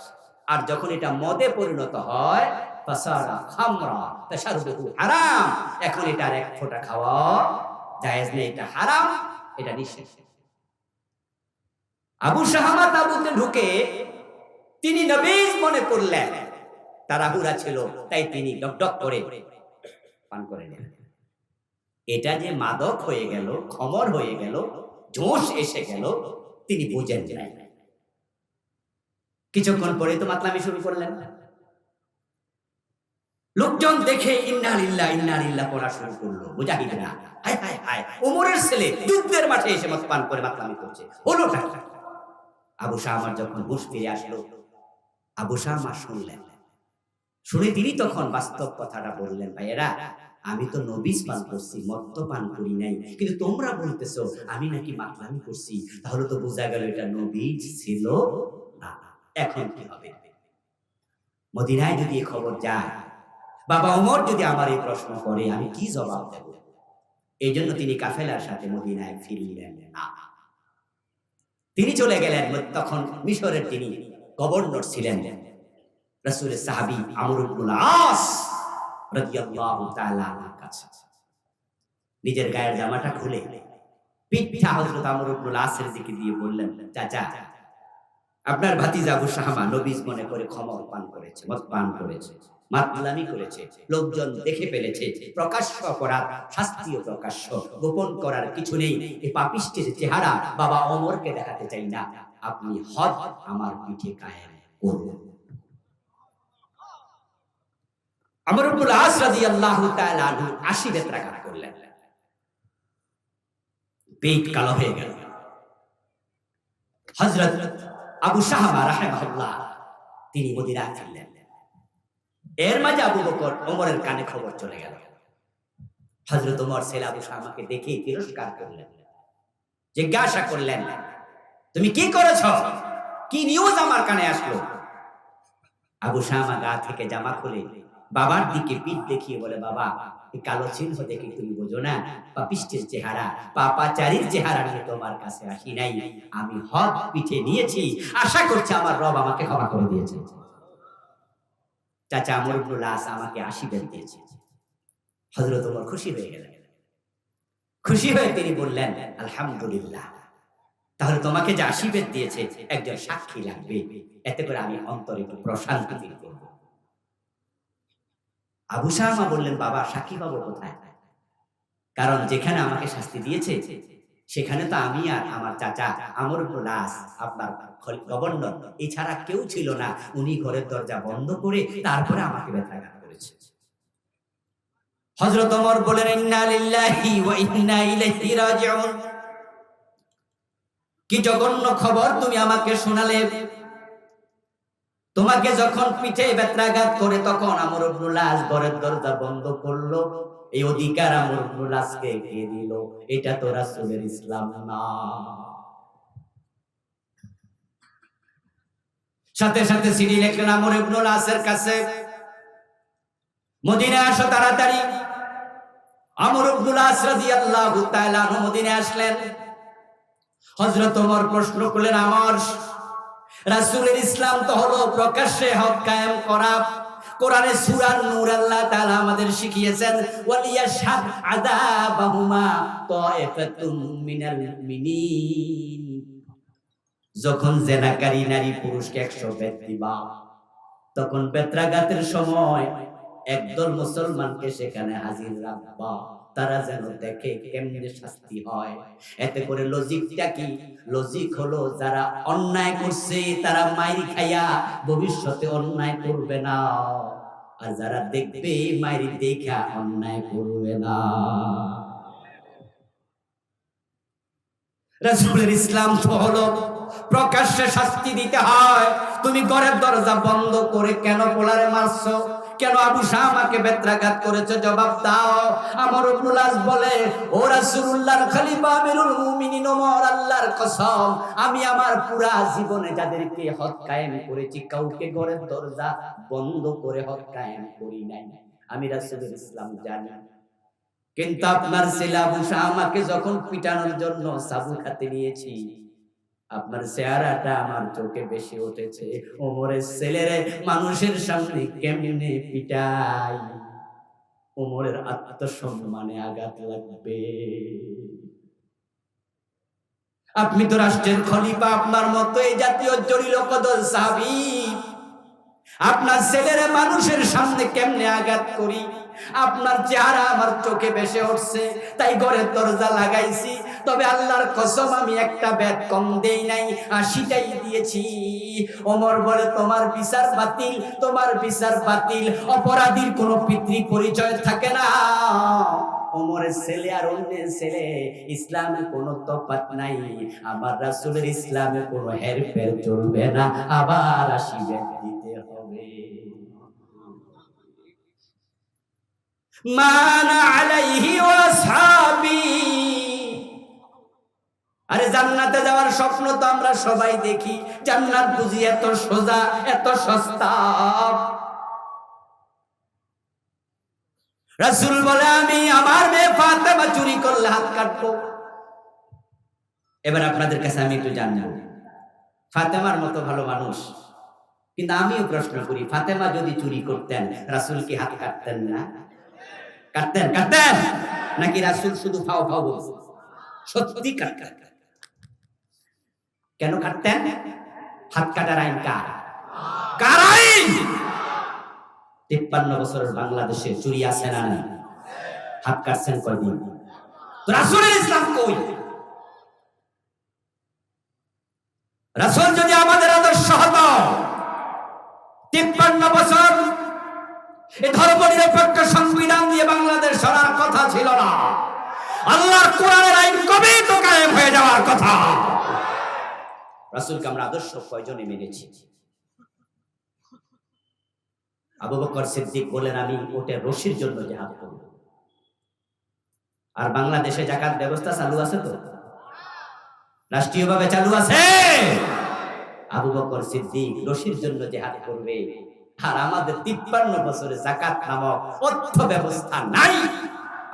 S1: আর যখন এটা মদে পরিণত হয়, ফাসারা খামরা ফাশরবুহু হারাম, এখন এটার এক ফোঁটা খাওয়া জায়েজ নেই, এটা হারাম, এটা নিষেধ। আবু শাহামা তাঁবুতে ঢুকে তিনি নবীজ মনে করলেন, তাড়াহুড়া ছিল, তাই তিনি ডক করে পান করে নিলেন। এটা যে মাদক হয়ে গেল, খমর হয়ে গেল, জোশ এসে গেল, তিনি বুঝেন নাই। কিছুক্ষণ পরে তো মাতলামি শুরু করলেন। লোকজন দেখে ইন্না লিল্লাহ ইন্না লিল্লাহ পড়া শুরু করলো। মুজাহিদরা হায় হায় হায় কোথায়? ওমরের ছেলে যুদ্ধের মাঠে এসে মদ পান করে মাতলামি করছে, হলোটা কি? আবু শামার যখন হুঁশ ফিরে আসলো, আবু শামা শুনলেন, শুনে তিনি তখন বাস্তব কথাটা বললেন, ভাইয়েরা আমি তো নবীজ পান করছি, মদ তো পান করি নাই, কিন্তু তোমরা বলতেছো আমি নাকি মাতলামি করছি, তাহলে তো বোঝা গেল এটা নবীজ ছিল না। এখন কি হবে? মদিনায় যদি এই খবর যায়, বাবা ওমর যদি আমার এই প্রশ্ন করে, আমি কি জবাব দেব? এই জন্য তিনি কাফেলার সাথে মদিনায় ফিরলেন না। তিনি চলে গেলেন, তখন মিশরের তিনি গভর্নর ছিলেন রাসূলের সাহাবী আমর ইবনুল আস রাদিয়াল্লাহু তাআলা আনহুর কাছে। নিজের গায়ের জামাটা খুলে পিঠা হযরত আমর ইবনুল আসের দিকে দিয়ে বললেন, চাচা আপনার ভাতিজা আবু শাহমা নবীজ মনে করে খমর পান করেছে, মদ পান করেছে, মাতলামি করেছে, লোকজন দেখে ফেলেছে, প্রকাশ্য অপরাধ, শাস্তিও প্রকাশ্য, গোপন করার কিছু নেই। এই পাপিষ্টের চেহারা বাবা ওমরকে দেখাতে চাই না, আপনি হদ আমার পিঠে কায়েম করুন। আমর ইবনুল আস রাদিয়াল্লাহু তাআলা আনহু ৮০ বেত্রাঘাত করলেন, পেট কালো হয়ে গেল। হযরত আবু শাহমা রাহিমাহুল্লাহ তিনি মদিনায় ফিরলেন। এর মাঝে আবু বকর ওমরের কানে খবর চলে গেল। হযরত ওমর ছেলে আবু শাহমাকে দেখে তিরস্কার করলেন, জিজ্ঞাসা করলেন, তুমি কি করেছ? কি নিউজ আমার কানে আসলো? আবু শাহমা গা থেকে জামা খুলে বাবার দিকে পিঠ দেখিয়ে বলে, বাবা এই কালো চিহ্ন দেখে তুমি বোঝো না? পাপিষ্টের চেহারা, পাপাচারীর চেহারা নিয়ে তোমার কাছে আসি নাই, আমি হদ পিঠে নিয়েছি, আশা করছি আমার রব আমাকে ক্ষমা করে দিয়েছে। চাচা আমর ইবনুল আস আমাকে আশীর্বাদ দিয়েছে। হযরত ওমর খুশি হয়ে গেলেন। খুশি হয়ে তিনি বললেন, আলহামদুলিল্লাহ, তাহলে তোমাকে যে আশীর্বাদ দিয়েছে একজন সাক্ষী লাগবে, এতে করে আমি অন্তরে একটু প্রশান্তি ফিল করব। আবু শাহমা বললেন, বাবা সাক্ষী পাবো কোথায়? কারণ যেখানে আমাকে শাস্তি দিয়েছে সেখানে তো আমি আর আমার চাচা আমর ইবনুল আস আপনার গভর্নর এছাড়া কেউ ছিল না। উনি ঘরের দরজা বন্ধ করে তারপরে আমাকে বেত্রাঘাত করেছে। হযরত ওমর বলেন, ইন্না লিল্লাহি ওয়া ইন্না ইলাইহি রাজিউন। কি জঘন্য খবর তুমি আমাকে শোনালে! তোমাকে যখন পিঠে বেত্রাঘাত করে তখন আমর ইবনুল আস ঘরের দরজা বন্ধ করলো, এই অধিকার আমর ইবনুল আসকে কে দিল? এটা তো রাসূলের ইসলাম না। সাথে সাথে চিঠি লিখলেন আমর ইবনুল আসের কাছে, মদিনায় আসো তাড়াতাড়ি। আমর ইবনুল আস রাদিয়াল্লাহু তাআলা আনহু মদিনায় আসলেন। হযরত ওমর প্রশ্ন করলেন, আমর, রাসূলের ইসলাম তো হলো প্রকাশ্যে হক কায়েম করা। কোরআনে সূরা নূর আল্লাহ তাআলা আমাদের শিখিয়েছেন, ওয়ালিয়াশহাদ আযাবাহুমা তায়েফাতুম মিনাল মুমিনিন। যখন জেনাকারী নারী পুরুষকে ১০০ বেত দিবা, তখন বেত্রাঘাতের সময় একদল মুসলমানকে সেখানে হাজির রাখবা, তারা যেন দেখে কেমনে শাস্তি হয়। এতে করে লজিকটা কি? লজিক হলো যারা অন্যায় করছে তারা মাইর খাইয়া ভবিষ্যতে অন্যায় করবে না, আর যারা দেখবে মাইর দেখা অন্যায় করবে না। রাসূলের ইসলাম তো হলো প্রকাশ্যে শাস্তি দিতে হয়। তুমি ঘরের দরজা বন্ধ করে কেন পোলারে মারছো? কেন আবু শাহমাকে বেত্রাঘাত করেছো? জবাব দাও। আমর ইবনুল আস বলে, ও রাসূলুল্লাহর খলিফা আমিরুল মুমিনিন ওমর, আল্লাহর কসম আমি আমার পুরা জীবনে যাদেরকে হক কায়েম করেছি কাউকে ঘরের দরজা বন্ধ করে হক কায়েম করি নাই। আমি রাসূলের ইসলাম জানি। কিন্তু আপনার ছেলে আবু শাহমাকে যখন পিটানোর জন্য সাবু খাতে নিয়েছি, আপনার চেহারাটা আমার চোখে বেশি উঠেছে। ওমরের ছেলেরে মানুষের সামনে কেমনে পিটাই? ওমরের আত্মসম্মানে আঘাত লাগবে। আপনি তো রাষ্ট্রের খলিফা, আপনার মতো এই জাতীয় জলিল কদর সাহাবী, আপনার ছেলেরে মানুষের সামনে কেমনে আঘাত করি? আপনার চেহারা আমার চোখে ভেসে উঠছে, তাই ঘরের দরজা লাগাইছি। তবে আল্লাহর কসম আমি একটা বেত কম দেই নাই, ৮০টাই দিয়েছি। ওমর বলে, তোমার বিচার বাতিল, তোমার বিচার বাতিল। অপরাধীর কোনো পিতৃ পরিচয় থাকে না। ওমরের ছেলে আর অন্যের ছেলে, ইসলামে কোনো তফাৎ নাই। আমার রাসূলের ইসলামে কোনো হেরফের চলবে না, আবার আশীর্বাদ দিতে হবে। মানা আলাইহি ওয়া আসহাবি। আরে জান্নাতে যাওয়ার স্বপ্ন তো আমরা সবাই দেখি, জান্নাত বুঝি এত সোজা, এত সস্তা? রাসূল বলে আমি আমার মেয়ে ফাতেমা চুরি করলে হাত কাটবো। এবার আপনাদের কাছে আমি একটু জানবো, ফাতেমার মতো ভালো মানুষ, কিন্তু আমিও প্রশ্ন করি, ফাতেমা যদি চুরি করতেন রাসূল কি হাত কাটতেন না? কাটতেন? কাটতেন নাকি রাসূল শুধু ফাও ফাও বলতেন? সত্যি কাটতেন। কেন কাটতেন? হাত কাটার আইন কার? কার আইন? 53 বছরের বাংলাদেশে চুরি আছে না নাই? হাত কাটছেন কয়দিন? তো রাসূলের ইসলাম কই? রাসূল যদি আমাদের আদর্শ হতো, 53 বছর এই ধর্মনিরপেক্ষ সংবিধান দিয়ে বাংলাদেশ সরার কথা ছিল না। আল্লাহর কোরআনের আইন কবেই তো কায়েম হয়ে যাওয়ার কথা। রাসূলকে আমরা আদর্শ কয়জনে মেনেছি? আবু বকর সিদ্দিক বলেন আমি ওটে রশির জন্য জিহাদ করব। আর বাংলাদেশে যাকাত ব্যবস্থা চালু আছে তো? রাষ্ট্রীয়ভাবে চালু আছে। আবু বকর সিদ্দিক রশির জন্য জিহাদ করবে, আর আমাদের 53 বছরে যাকাত নামক অর্থ ব্যবস্থা নাই,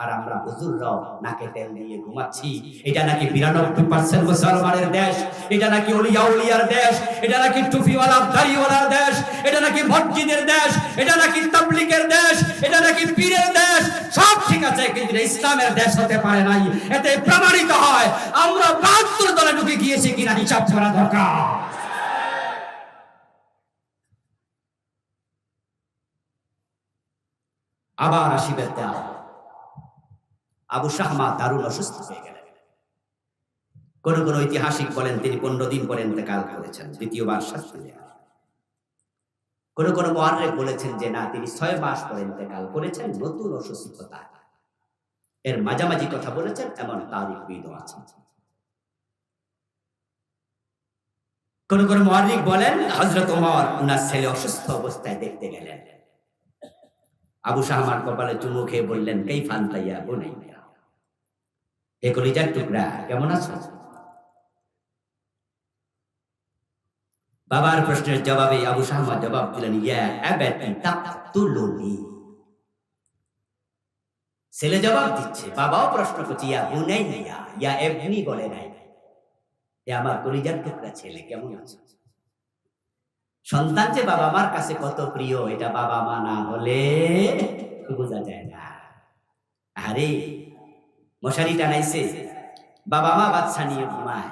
S1: আর আমরা হুজুররাও নাকে তেল দিয়ে ঘুমাচ্ছি। এটা নাকি 92% মুসলমানের দেশ, এটা নাকি ওলিয়া উলিয়ার দেশ, এটা নাকি টুপিওয়ালা দাড়িওয়ালার দেশ, এটা নাকি মসজিদের দেশ, এটা নাকি তাবলীগের দেশ, এটা নাকি পীরের দেশ। সব ঠিক আছে, কিন্তু ইসলামের দেশ হতে পারে নাই। এতে প্রমাণিত হয় আমরা 72 দলে ঢুকে গিয়েছি কিনা হিসাব করা দরকার। আবার আসিবেন দেওয়া। আবু শাহমা দারুণ অসুস্থ হয়ে গেলেন। কোন কোন ঐতিহাসিক বলেন তিনি 15 দিন পরে ইন্তেকাল করেছেন, দ্বিতীয়বার শাস্তি দেয়া। কোন কোন মুআররিখ বলেছেন যে না, তিনি 6 মাস পরে ইন্তেকাল করেছেন, নতুন অসুস্থতা। এর মাঝামাঝি কথা বলেছেন এমন তারিখবিদও আছেন। কোন কোন মুআররিখ বলেন হযরত ওমর উনার ছেলে অসুস্থ অবস্থায় দেখতে গেলেন। আবু শাহমার কপালে চুমু খেয়ে বললেন কাইফান তাইয়া বুনাইয়া, হে কলিজার টুকরা, কেমন আছো? বাবার প্রশ্নের জবাবে আবু শাহমা জবাব দিলেন ইয়া আবাতি তাকতুলুনি। ছেলে জবাব দিচ্ছে, বাবাও প্রশ্ন করছে ইয়া বুনাইয়া, ইয়া ইবনি বলে নাই, এ আমার কলিজার টুকরা ছেলে কেমন আছো? সন্তান যে বাবা মার কাছে কত প্রিয়, এটা বাবা মা না হলে বোঝা যায় না। আরে মশারি টানাইছে, বাবা মা বাচ্চা নিয়ে ঘুমায়,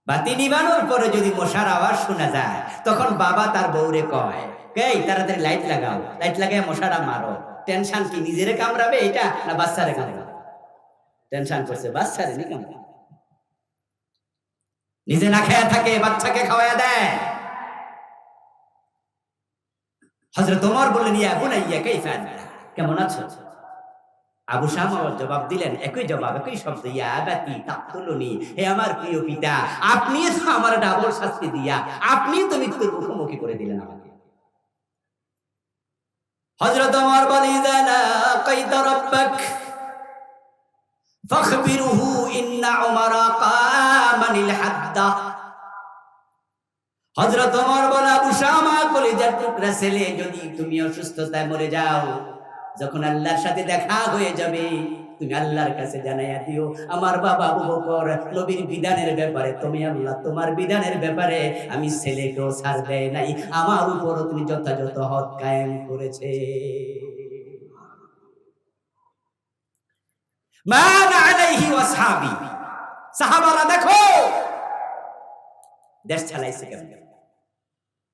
S1: বাতি নিবানোর পরে যদি মশার আওয়াজ শোনা যায়, তখন বাবা তার বউরে কয় এই তাড়াতাড়ি লাইট লাগাও, লাইট লাগায় মশারা মারো। টেনশন কি, নিজেরে কামড়াবে এটা না বাচ্চারে কামড়াবে? টেনশন করছে বাচ্চারে নি কামড়াবে। নিজে না খেয়ে থাকে, বাচ্চাকে খাওয়ায়া দেয়। হযরত ওমর বললেন ইয়া বুনাইয়া কাইফা, কেমন আছো? আবু শাহমা জবাব দিলেন একই জবাব, একই শব্দ, ইয়া আবাতি তাকতুলুনি, হে আমার প্রিয় পিতা, আপনি তো আমার ডাবল শাস্তি দিয়া আপনি তো মৃত্যুর মুখোমুখি করে দিলেন আমাকে। হযরত ওমর বলেন ইযা লাকাইতা রাব্বাক ফাখবিরহু ইন্না উমারা কামানিল হাদ্দা। হযরত ওমর বলে আবু শাহমা কলিজার টুকরা ছেলে, যদি তুমি অসুস্থতায় মরে যাও, যখন আল্লাহর সাথে দেখা হয়ে যাবে, তুমি আল্লাহর কাছে জানাইয়া দিও আমার বাবা আবু বকর নবীর বিধানের ব্যাপারে, তুমি আল্লাহ তোমার বিধানের ব্যাপারে আমি ছেলেকেও ছাড় দেয় নাই, আমার উপরও তুমি যথাযথ হক কায়েম করেছে। মান আলাইহি ওয়াসহাবি, সাহাবারা দেখো দেশ চালাইছে কেমন।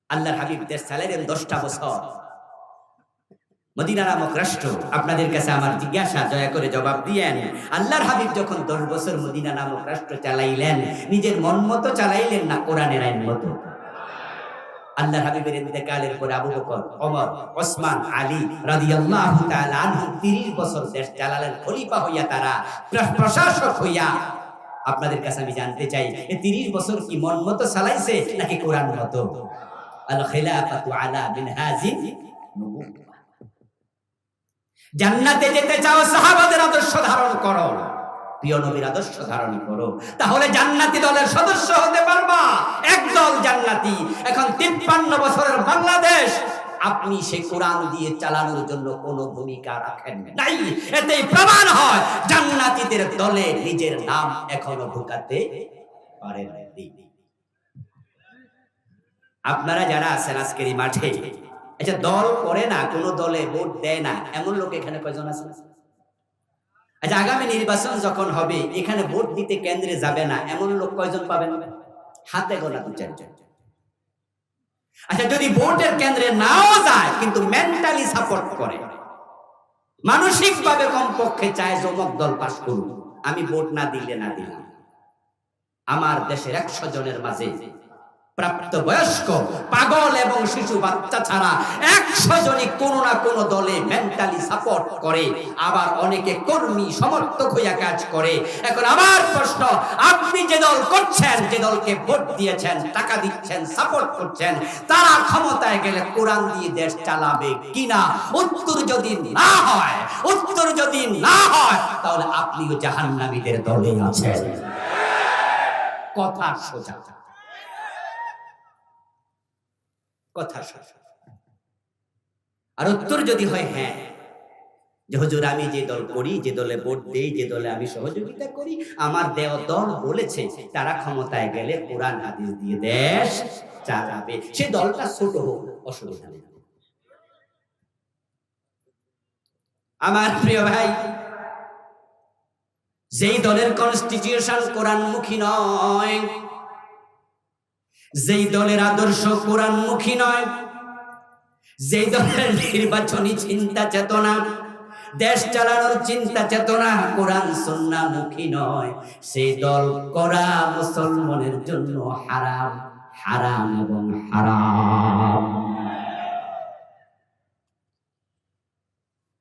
S1: আল্লাহর হাবিব দেশ চালাইলেন 10টা বছর। মদিনা নামক রাষ্ট্র, আপনাদের কাছে আমার জিজ্ঞাসা, দয়া করে জবাব দিয়েন, আল্লাহর হাবিব যখন 10 বছর মদিনা নামক রাষ্ট্র চালাইলেন, নিজের মন মতো চালাইলেন না কোরআনের আইন মতো? আল্লাহর হাবিবের ইন্তেকালের পরে আবু বকর, ওমর, ওসমান, আলী রাদিয়াল্লাহু তাআলা আনহুম 30 বছর দেশ চালালেন খলিফা হইয়া, তারা প্রশাসক হইয়া। আপনাদের কাছে আমি জানতে চাই, এই 30 বছর কি মন মতো চালাইছে নাকি কোরআন মতো? আল খিলাফাতু আলা মিনহাজিন নবুওয়া। জান্নাতে যেতে চাও, সাহাবাদের আদর্শ ধারণ করো, প্রিয় নবীর আদর্শ ধারণ করো, তাহলে জান্নাতি দলের সদস্য হতে পারবা। একদল জান্নাতি। এখন 53 বছরের বাংলাদেশ আপনি সে কোরআন দিয়ে চালানোর জন্য কোনো ভূমিকা রাখেন নাই। এতেই প্রমাণ হয় জান্নাতীদের দলে নিজের নাম এখনো ঢোকাতে পারেন নাই। আপনারা যারা আছেন আজকের এই মাঠে, আচ্ছা দল করে না, কোন দলে ভোট দেয় না, এমন লোক এখানে কয়জন আছে? আচ্ছা আগামী নির্বাচন যখন হবে, এখানে ভোট দিতে কেন্দ্রে যাবে না, এমন লোক কয়জন পাবেন? হাতে গোনা 2-4 জন। আচ্ছা যদি ভোটের কেন্দ্রে নাও যায়, কিন্তু মেন্টালি সাপোর্ট করে, মানসিক ভাবে কমপক্ষে চায় যমক দল পাস করুন, আমি ভোট না দিলে না দিলাম। আমার দেশের 100 জনের মাঝে প্রাপ্ত বয়স্ক, পাগল এবং শিশু বাচ্চা ছাড়া 100 জনই কোনো না কোনো দলে মেন্টালি সাপোর্ট করে, আবার অনেকে কর্মী সমর্থক হইয়া কাজ করে। এখন আমার প্রশ্ন, আপনি যে দল করছেন, যে দলকে ভোট দিয়েছেন, টাকা দিচ্ছেন, সাপোর্ট করছেন, তারা ক্ষমতায় গেলে কোরআন দিয়ে দেশ চালাবে কিনা? উত্তর যদি না হয়, তাহলে আপনিও জাহান্নামীদের দলে আছেন। কথা সোজা, কথা সোজা। আর উত্তর যদি হয় হ্যাঁ, যে হুজুর আমি যে দল করি, যে দলে ভোট দেই, যে দলে আমি সহযোগিতা করি, আমার দেওয়া দল বলেছে তারা ক্ষমতায় গেলে কোরআন হাদিস দিয়ে দেশ চালাবে, সে দলটা ছোট হোক, অসুবিধা নেই। আমার প্রিয় ভাই, যেই দলের কনস্টিটিউশন কোরআনমুখী নয়, যেই দলের আদর্শ কোরআনমুখী নয়, যেই দলের নির্বাচনী চিন্তা চেতনা, দেশ চালানোর চিন্তা চেতনা কোরআন সুন্নাহমুখী নয়, সেই দল করা মুসলমানের জন্য হারাম, হারাম এবং হারাম।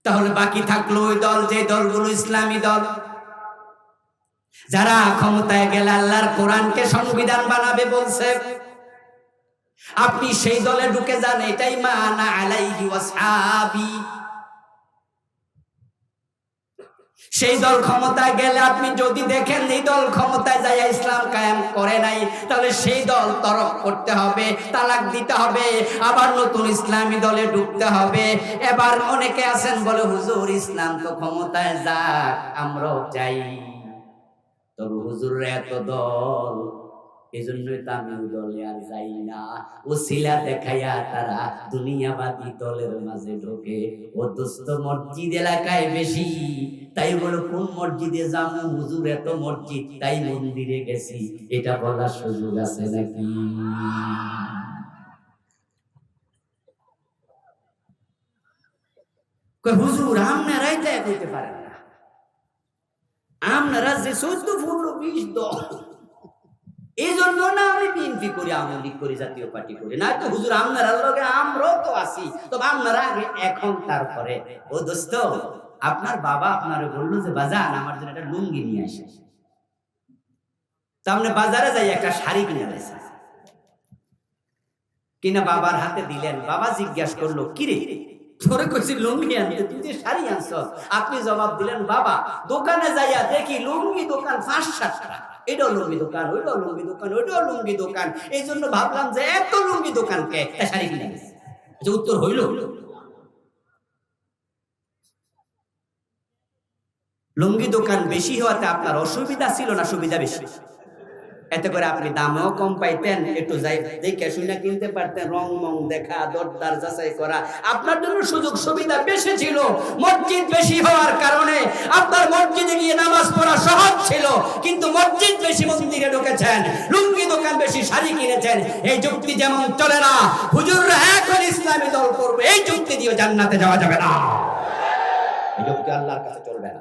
S1: তাহলে বাকি থাকলো ওই দল, যে দলগুলো ইসলামী দল, যারা ক্ষমতায় গেলে আল্লাহর কোরআনকে সংবিধান বানাবে বলছে। আপনি সেই দলে ঢুকে যান, এটাই মানা আলাইহি ওয়াসহাবি। সেই দল ক্ষমতায় গেলে আপনি যদি দেখেন এই দল ক্ষমতায় যায় ইসলাম কায়েম করে নাই, তাহলে সেই দল তরক করতে হবে, তালাক দিতে হবে, আবার নতুন ইসলামী দলে ঢুকতে হবে। এবার অনেকে আছেন বলে হুজুর ইসলাম তো ক্ষমতায় যাক, আমরাও চাই, তবে হুজুরের এত দল, এজন্যই তো আমি ওই দলে আর যাই না। ও শিলা দেখাইয়া তারা দুনিয়াবাদী দলের মাঝে ঢোকে। ও দোস্ত মসজিদ এলাকায় বেশি, তাই বলো কোন মসজিদে যাবো, হুজুর এত মসজিদ তাই মন্দিরে গেছি, এটা বলার সুযোগ আছে নাকি? হুজুর আপনারাই তো এক হইতে পারেন না, আপনারা যে 14-15-20 দল, এই জন্য না আমি বিএনপি করি, আওয়ামী লীগ করি, জাতীয় পার্টি করি না, তো হুজুর আপনারা লগে আমরাও তো আছি, তবে আপনারা আগে এখন তারপরে। ও দোস্ত, আপনার বাবা আপনারে বললো যে বাজান আমার জন্য একটা লুঙ্গি নিয়ে আসে, তা আপনি বাজারে যাই একটা শাড়ি কিনে আনছেন, কিনা বাবার হাতে দিলেন, বাবা জিজ্ঞাসা করলো কিরে তোরে কইছি লুঙ্গি আনতে, তুই যে শাড়ি আনছ। আপনি জবাব দিলেন বাবা দোকানে যাইয়া দেখি লুঙ্গি দোকান 5-7টা, এটাও লুঙ্গি দোকান, ওইটাও লুঙ্গি দোকান, ওইটাও লুঙ্গি দোকান, এই জন্য ভাবলাম যে এত লুঙ্গি দোকানকে শাড়ি কিনে গেছে। যে উত্তর হইল, লুঙ্গি দোকান বেশি হওয়াতে আপনার অসুবিধা ছিল না সুবিধা বেশি? এতে করে আপনি দামও কম পাইতেন, একটু যাই দেখে শুনে কিনতে পারতেন, রং মং দেখা, দরদার যাচাই করা, আপনার জন্য সুযোগ সুবিধা বেশি ছিল। মসজিদ বেশি হওয়ার কারণে আপনার মসজিদে গিয়ে নামাজ পড়া সহজ ছিল, কিন্তু মসজিদ বেশি মন্দিরে ঢুকেছেন, লুঙ্গি দোকান বেশি শাড়ি কিনেছেন। এই যুক্তি যেমন চলে না, হুজুররা এখন ইসলামী দল করবে, এই যুক্তি দিয়ে জান্নাতে যাওয়া যাবে না, এই যুক্তি আল্লাহর কাছে চলবে না।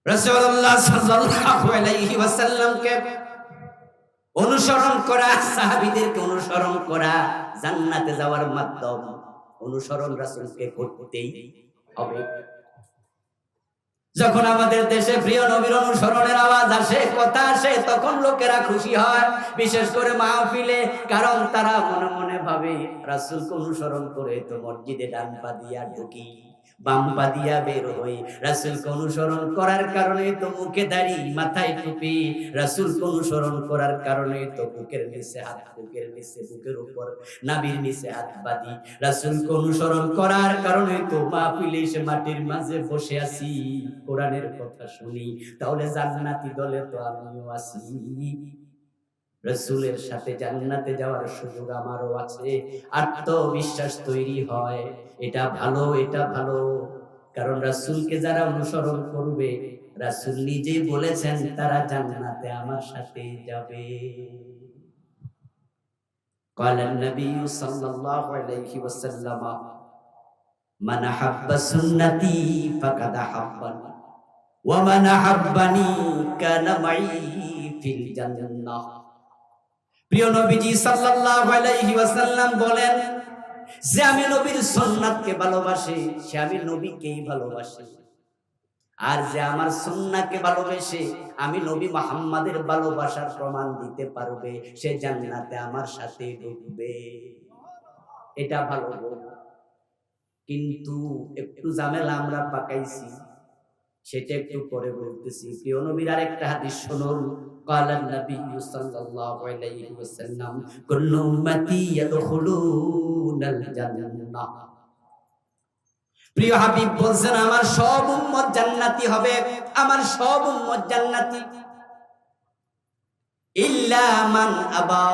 S1: রাসূলুল্লাহ সাল্লাল্লাহু আলাইহি ওয়াসাল্লামকে অনুসরণ করা, সাহাবীদেরকে অনুসরণ করা জান্নাতে যাওয়ার মাধ্যম। অনুসরণ রাসূলকে করতেই হবে। যখন আমাদের দেশে প্রিয় নবীর অনুসরণের আওয়াজ আসে, কথা আসে, তখন লোকেরা খুশি হয়, বিশেষ করে মাহফিলে। কারণ তারা মনে মনে ভাবে রাসূলকে অনুসরণ করে তো মসজিদে ডান পা দিয়া ঢুকি, বাম পা দিয়া বের হই। রাসূলকে অনুসরণ করার কারণে তো মুখে দাড়ি, মাথায় টুপি। রাসূলকে অনুসরণ করার কারণে তো বুকের নিচে হাত, বুকের নিচে, বুকের উপর, নাভির নিচে হাত বাঁধি। রাসূলকে অনুসরণ করার কারণে তো মাহফিলে এসে মাটির মাঝে বসে আছি, কোরআনের কথা শুনি। তাহলে জান্নাতি দলে তো আমিও আছি। রাসূলের সাথে জান্নাতে যাওয়ার সুযোগ আমারও আছে। আত্মবিশ্বাস তৈরি হয়, এটা ভালো, এটা ভালো। কারণ রাসূলকে যারা অনুসরণ করবে, রাসূল নিজেই বলেছেন তারা জান্নাতে আমার সাথে যাবে। قال النبي صلى الله عليه وسلم من أحب سنتي فقد أحبني ومن أحبني كان معي في الجنة। প্রিয় নবীজি সাল্লাল্লাহু আলাইহি ওয়াসাল্লাম বলেন, যে আমি নবীর সুন্নাতকে ভালোবাসে সে আমি নবীকেই ভালোবাসে। আর যে আমার সুন্নাহকে ভালোবেসে আমি নবী মুহাম্মাদের ভালোবাসার প্রমাণ দিতে পারবে, সে জান্নাতে আমার সাথে ঢুকবে। এটা ভালো। কিন্তু একটু ঝামেলা আমরা পাকাইছি, সেটা একটু পরে বলতেছি। প্রিয় নবীর আরেকটা হাদিস শুনুন। قال النبي صلى الله عليه وسلم كل امتي يدخلون الجنة। প্রিয় হাবিব বলছেন আমার সব উম্মত জান্নাতি হবে, আমার সব উম্মত জান্নাতি, ইল্লা মান আবা,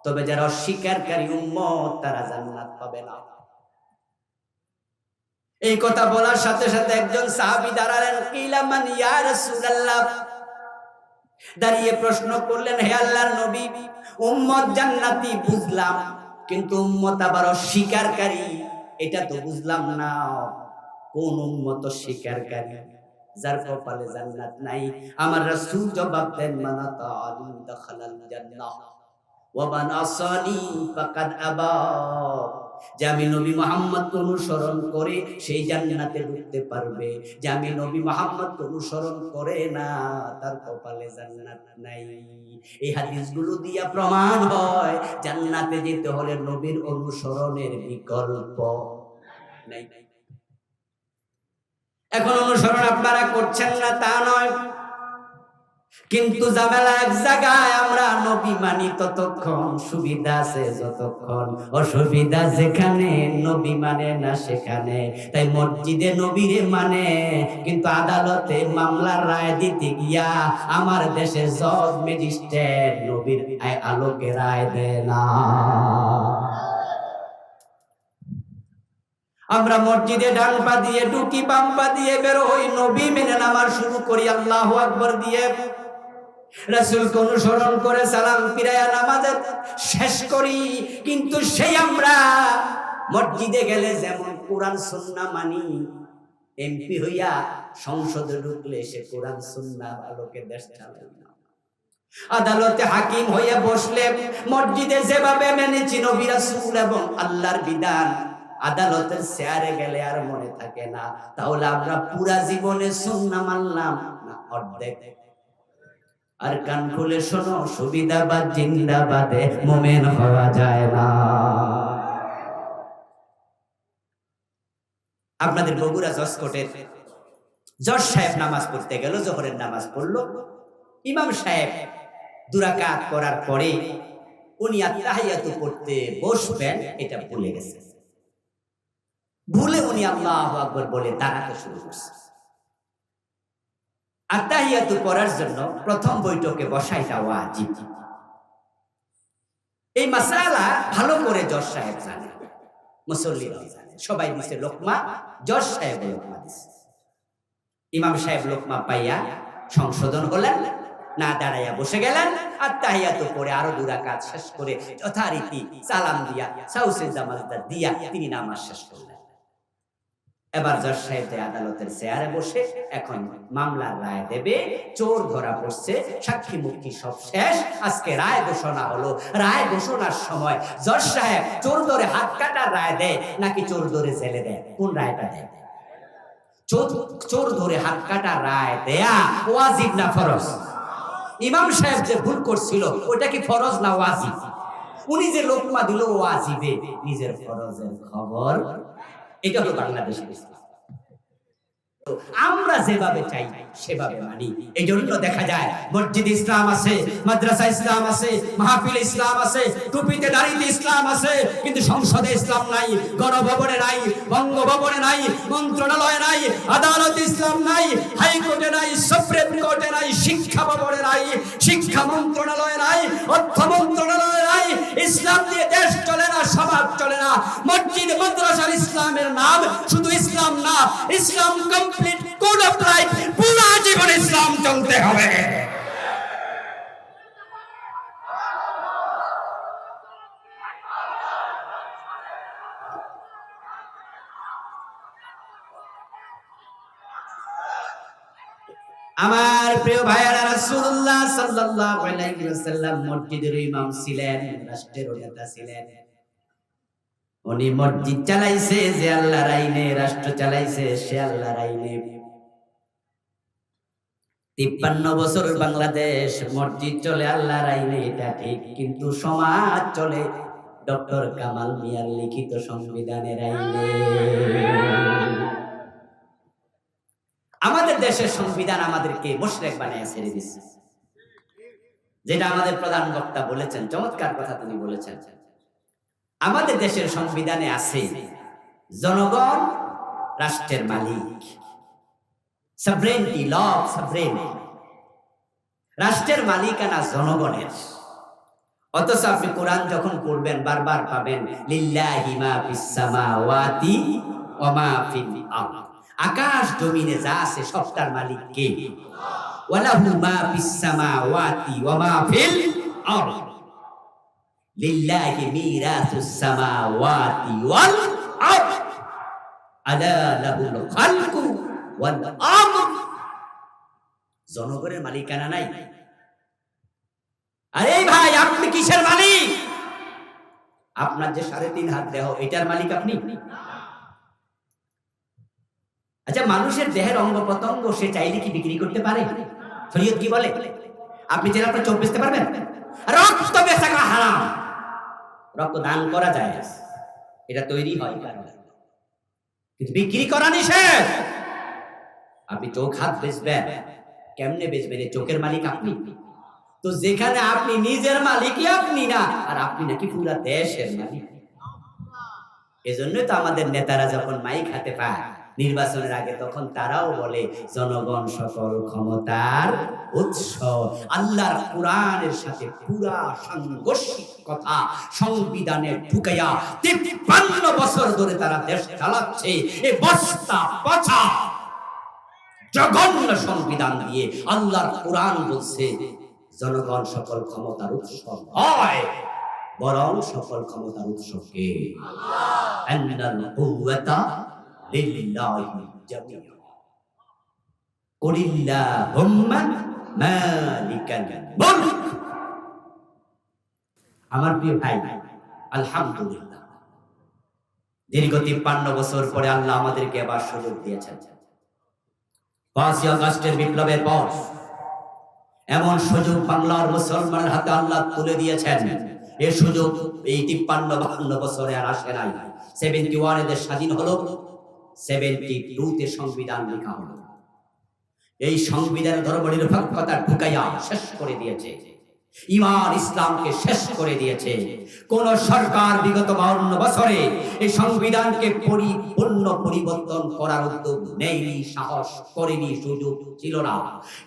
S1: তবে যারা অস্বীকারী উম্মত তারা জান্নাত পাবে না। এই কথা বলার সাথে সাথে একজন সাহাবী দাঁড়ালেন, কিলা মান ইয়া রাসূলুল্লাহ, দাঁড়িয়ে প্রশ্ন করলেন, হে আল্লাহর নবী, উম্মত জান্নাতি বুঝলাম, কিন্তু উম্মত আবার অস্বীকারী, এটা তো বুঝলাম না। কোন উম্মত অস্বীকারী? যার কপালে জান্নাত নাই। আমার রাসূল জবাব দেন, মানা তাআলি দাখালাল জান্নাহ ওয়া মান আসানি ফাকাদ আবা। যে আমি নবী মুহাম্মদকে অনুসরণ করে সেই জান্নাতে ঢুকতে পারবে, যে আমি নবী মুহাম্মদকে অনুসরণ করে না তার কপালে জান্নাত নাই। এই হাদিসগুলো দিয়া প্রমাণ হয় জান্নাতে যেতে হলে নবীর অনুসরণের বিকল্প নাই। এখন অনুসরণ আপনারা করছেন না তা নয়, কিন্তু ঝামেলা এক জায়গায়, আমরা নবী মানি ততক্ষণ, সুবিধা আছে যতক্ষণ, অসুবিধা যেখানে, নবী মানে না সেখানে। তাই মসজিদে নবীরে মানে, কিন্তু আদালতে মামলার রায় দিতে গিয়া আমার দেশে জজ ম্যাজিস্ট্রেট নবীর আলোকে রায় দেয় না। আমরা মসজিদে ডান পা দিয়ে ঢুকি, বাম পা দিয়ে বের হই, নবী মেনে নামাজ শুরু করি আল্লাহু আকবার দিয়ে, রাসূলকে অনুসরণ করে সালাম ফিরায়া নামাজ শেষ করি। কিন্তু সেই আমরা মসজিদে গেলে যেমন কোরআন সুন্নাহ মানি, এমপি হইয়া সংসদে ঢুকলে সে কোরআন সুন্নাহ আলোকে দেশ চালায় না। আদালতে হাকিম হইয়া বসলে মসজিদে যেভাবে মেনেছি নবী রাসূল এবং আল্লাহর বিধান, আদালতের চেয়ারে গেলে আর মনে থাকে না। তাহলে আমরা পুরা জীবনে সুন্নাহ মানলাম না অর্ধেক? আর কান খুলে শোনো, সুবিধাবাদ জিন্দাবাদে মুমিন হওয়া যায় না। আপনাদের বগুড়া জজকোর্টের জজ সাহেব নামাজ পড়তে গেল, জোহরের নামাজ পড়লো, ইমাম সাহেব দুরাকাত করার পরে উনি আত্তাহিয়াতু পড়তে বসবেন, এটা ভুলে গেছে। ভুলে উনি আল্লাহু আকবার বলে দাঁড়াতে শুরু করছে। আত্তাহিয়াতু পড়ার জন্য প্রথম বৈঠকে বসাইটা ওয়াজিব। এই মাসআলা ভালো করে জজ সাহেব জানে, মুসল্লিরাও জানে, সবাই দিছে লোকমা, জজ সাহেব লোকমা দিছে। ইমাম সাহেব লোকমা পাইয়া সংশোধন হলেন, না দাঁড়াইয়া বসে গেলেন। আত্তাহিয়াতু পড়ে আরো দুরাকাত শেষ করে যথারীতি সালাম দিয়া সাউসে জামাজদা দিয়া তিনি নামাজ শেষ করলেন। এবার জজ সাহেব আদালতের চেয়ারে বসে এখন মামলার রায় দেবে। চোর ধরা পড়ছে, সাক্ষী মুক্তি সব শেষ, আজকে রায় ঘোষণা হলো। রায় ঘোষণার সময় জজ সাহেব চোর ধরে হাত কাটার রায় দেয় নাকি চোর ধরে জেলে দেয়? কোন রায়টা দেয়? চোর ধরে হাত কাটার রায় দেয়া ওয়াজিব না ফরজ? ইমাম সাহেব যে ভুল করছিল ওটা কি ফরজ না ওয়াজিব? উনি যে লোকমা দিল ওয়াজিবে, নিজের ফরজের খবর। এটা হলো বাংলাদেশের ইসলাম। আমরা যেভাবে চাই সেভাবে মানি। এই জন্য দেখা যায় মসজিদ ইসলাম আছে, মাদ্রাসা ইসলাম আছে, মাহফিল ইসলাম আছে, টুপিতে দাড়িতে ইসলাম আছে, কিন্তু সংসদে ইসলাম নাই, গণভবনে নাই, বঙ্গভবনে নাই, মন্ত্রণালয়ে নাই, আদালত ইসলাম নাই, হাইকোর্টে নাই, সুপ্রিম কোর্টে নাই, শিক্ষা ভবনে নাই, শিক্ষা মন্ত্রণালয়ে নাই, অর্থ মন্ত্রণালয়ে নাই। ইসলাম দিয়ে দেশ চলে না, সমাজ চলে না। মসজিদ মাদ্রাসার ইসলামের নাম শুধু ইসলাম না, ইসলাম কমপ্লিট কোড অফ লাইফ, পুরো জীবন ইসলাম চলতে হবে। আমার প্রিয় ভাইয়েরা, রাসূলুল্লাহ সাল্লাল্লাহু আলাইহি ওয়াসাল্লাম মসজিদের ইমাম ছিলেন, রাষ্ট্রের নেতা ছিলেন। উনি মসজিদ চালাইছে যে আল্লাহর আইনে, রাষ্ট্র চালাইছে সে আল্লাহর আইনে। 53 বছর বাংলাদেশ মসজিদ চলে আল্লাহর আইনে, এটা ঠিক, কিন্তু সমাজ চলে ডক্টর কামাল মিয়ার লিখিত সংবিধানের আইনে। আমাদের দেশের সংবিধান আমাদেরকে মুশরিক বানায় ছেড়ে দিচ্ছে, যেটা আমাদের প্রধান বক্তা বলেছেন, চমৎকার কথা তিনি বলেছেন। আমাদের দেশের সংবিধানে আছে জনগণ রাষ্ট্রের মালিক, সভরেনিটি, ল অফ সভরেনিটি, রাষ্ট্রের মালিকানা জনগণের। অথচ আপনি কোরআন যখন পড়বেন বারবার পাবেন লিল্লাহি মা ফিস সামাওয়াতি ওয়া মা ফিল আরদ, আকাশ জমিনে যা আছে সবটার মালিক কে? ওয়ালাহু মা ফিস সামাওয়াতি ওয়া মা ফিল আরদ লিল্লাহি মিরাসুস সামাওয়াতি ওয়াল আরদ আলা লাহুল খালকু ওয়াল আমর। জনগণের মালিকানা নাই? আরে ভাই, আপনি কিসের মালিক? আপনার যে 3.5 হাত দেহ, এটার মালিক আপনি? আচ্ছা, মানুষের দেহের অঙ্গ প্রত্যঙ্গ সে চাইলে কি বিক্রি করতে পারে? শরীয়ত কি বলে? আপনি চাইলে আপনার চোখ বেচতে পারবেন? রক্ত বেচা হারাম, রক্ত দান করা যায়, এটা তৈরি হয় কিন্তু বিক্রি করা নিষেধ। আপনি চোখ হাত বেচবেন, কেমনে বেচবেন? চোখের মালিক আপনি। তো যেখানে আপনি নিজের মালিকই আপনি না, আর আপনি নাকি পুরা দেশের মালিক। এজন্যই তো আমাদের নেতারা যখন মাইক হাতে পায় নির্বাচনের আগে, তখন তারাও বলে জনগণ সকল ক্ষমতার উৎস। আল্লাহর কোরআনের সাথে পুরা সাংঘর্ষিক কথা সংবিধানে ঢুকাইয়া 53 বছর ধরে তারা দেশ চালাচ্ছে। এই বস্তা পচা জঘন্য সংবিধান দিয়ে আল্লাহর কোরআন বলছে জনগণ সকল ক্ষমতার উৎস হয়, বরং সকল ক্ষমতার উৎস কে? আন্নাল কুওয়াতা লিল্লাহি জামিআ কুলিল্লাহুম্মা মালিকাল মুলক। আমার প্রিয় ভাই, আলহামদুলিল্লাহ, দীর্ঘ 53 বছর পরে আল্লাহ আমাদেরকে আবার সুযোগ দিয়েছেন। 5ই আগস্টের বিপ্লবের পর এমন সুযোগ বাংলার মুসলমানের হাতে আল্লাহ তুলে দিয়েছেন। এই সুযোগ এই 53-52 বছরে আর আসে নাই। 71 দেশ স্বাধীন হলো, 72 সংবিধান লেখা হলো। এই সংবিধান ধর্মনিরপেক্ষতা ঢুকাইয়া শেষ করে দিয়েছে, ঈমান ইসলামকে শেষ করে দিয়েছে। কোন সরকার বিগত 52 বছরে এই সংবিধানকে পরিপূর্ণ পরিবর্তন করার উদ্যোগ নেয়নি, সাহস করেনি, সুযোগ ছিল না।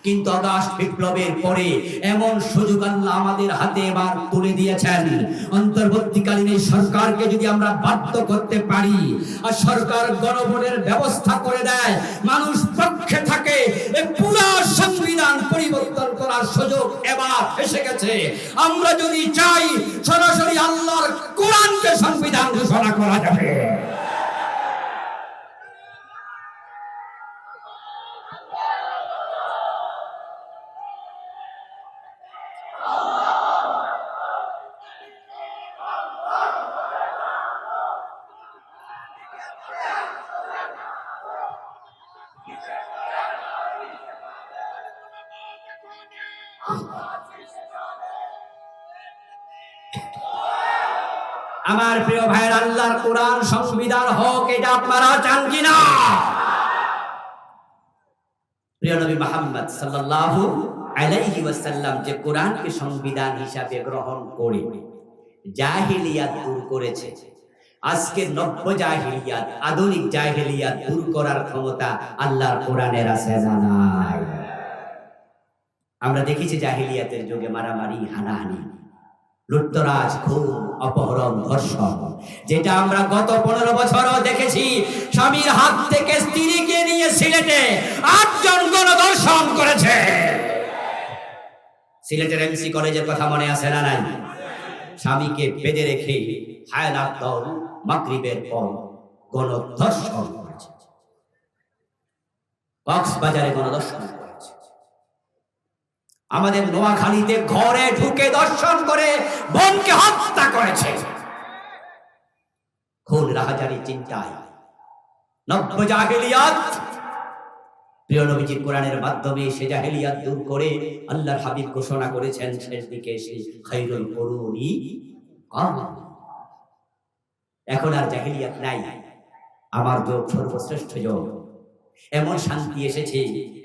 S1: কিন্তু আগস্ট বিপ্লবের পরে এমন সুযোগ আল্লাহ আমাদের হাতে এবার তুলে দিয়েছেন। অন্তর্বর্তীকালীন এই সরকারকে যদি আমরা বাধ্য করতে পারি আর সরকার গণভোটের ব্যবস্থা করে দেয়, মানুষ পক্ষে থাকে, এই পুরো সংবিধান পরিবর্তন করার সুযোগ এবার এসে গেছে। আমরা যদি চাই, সরাসরি আল্লাহর কোরআনকে সংবিধান ঘোষণা করা যাবে। আমার প্রিয় ভাইয়ের, আল্লাহর কোরআন সংবিধান হোক, এটা আপনারা চান কিনা? প্রিয় নবী মুহাম্মদ সাল্লাল্লাহু আলাইহি ওয়াসাল্লাম যে কোরআনকে সংবিধান হিসাবে গ্রহণ করে জাহিলিয়াত দূর করেছে, আজকে নব্য জাহিলিয়াত, আধুনিক জাহিলিয়াত দূর করার ক্ষমতা আল্লাহর কোরআনের আছে না নাই? আমরা দেখেছি জাহিলিয়াতের যুগে মারামারি, হানাহানি, লুটতরাজ, খুন, অপহরণ, ধর্ষণ, যেটা আমরা গত 15 বছরও দেখেছি। স্বামীর হাত থেকে স্ত্রীকে নিয়ে সিলেটে 8 জন গণধর্ষণ করেছে। সিলেটের এমসি কলেজের কথা মনে আছে না নাই? স্বামীকে বেঁধে রেখে হায়নার দল মাগরিবের পর গণধর্ষণ করেছে। কক্সবাজারে গণধর্ষণ করেছে। আমাদের নোয়াখালীতে ঘরে ঢুকে দর্শন করে বোনকে হত্যা করেছে। খুন রাহাজারি চিন্তায় নব্য জাহেলিয়াত, প্রিয় নবীজির কোরআনের মাধ্যমে সে জাহেলিয়াত দূর করে আল্লাহর হাবিব ঘোষণা করেছেন শেষ দিকে এসে খায়রুল কুরুনি কারনি। এখন আর জাহেলিয়াত নাই, আমার যুগ সর্বশ্রেষ্ঠ যুগ। এমন শান্তি এসেছে,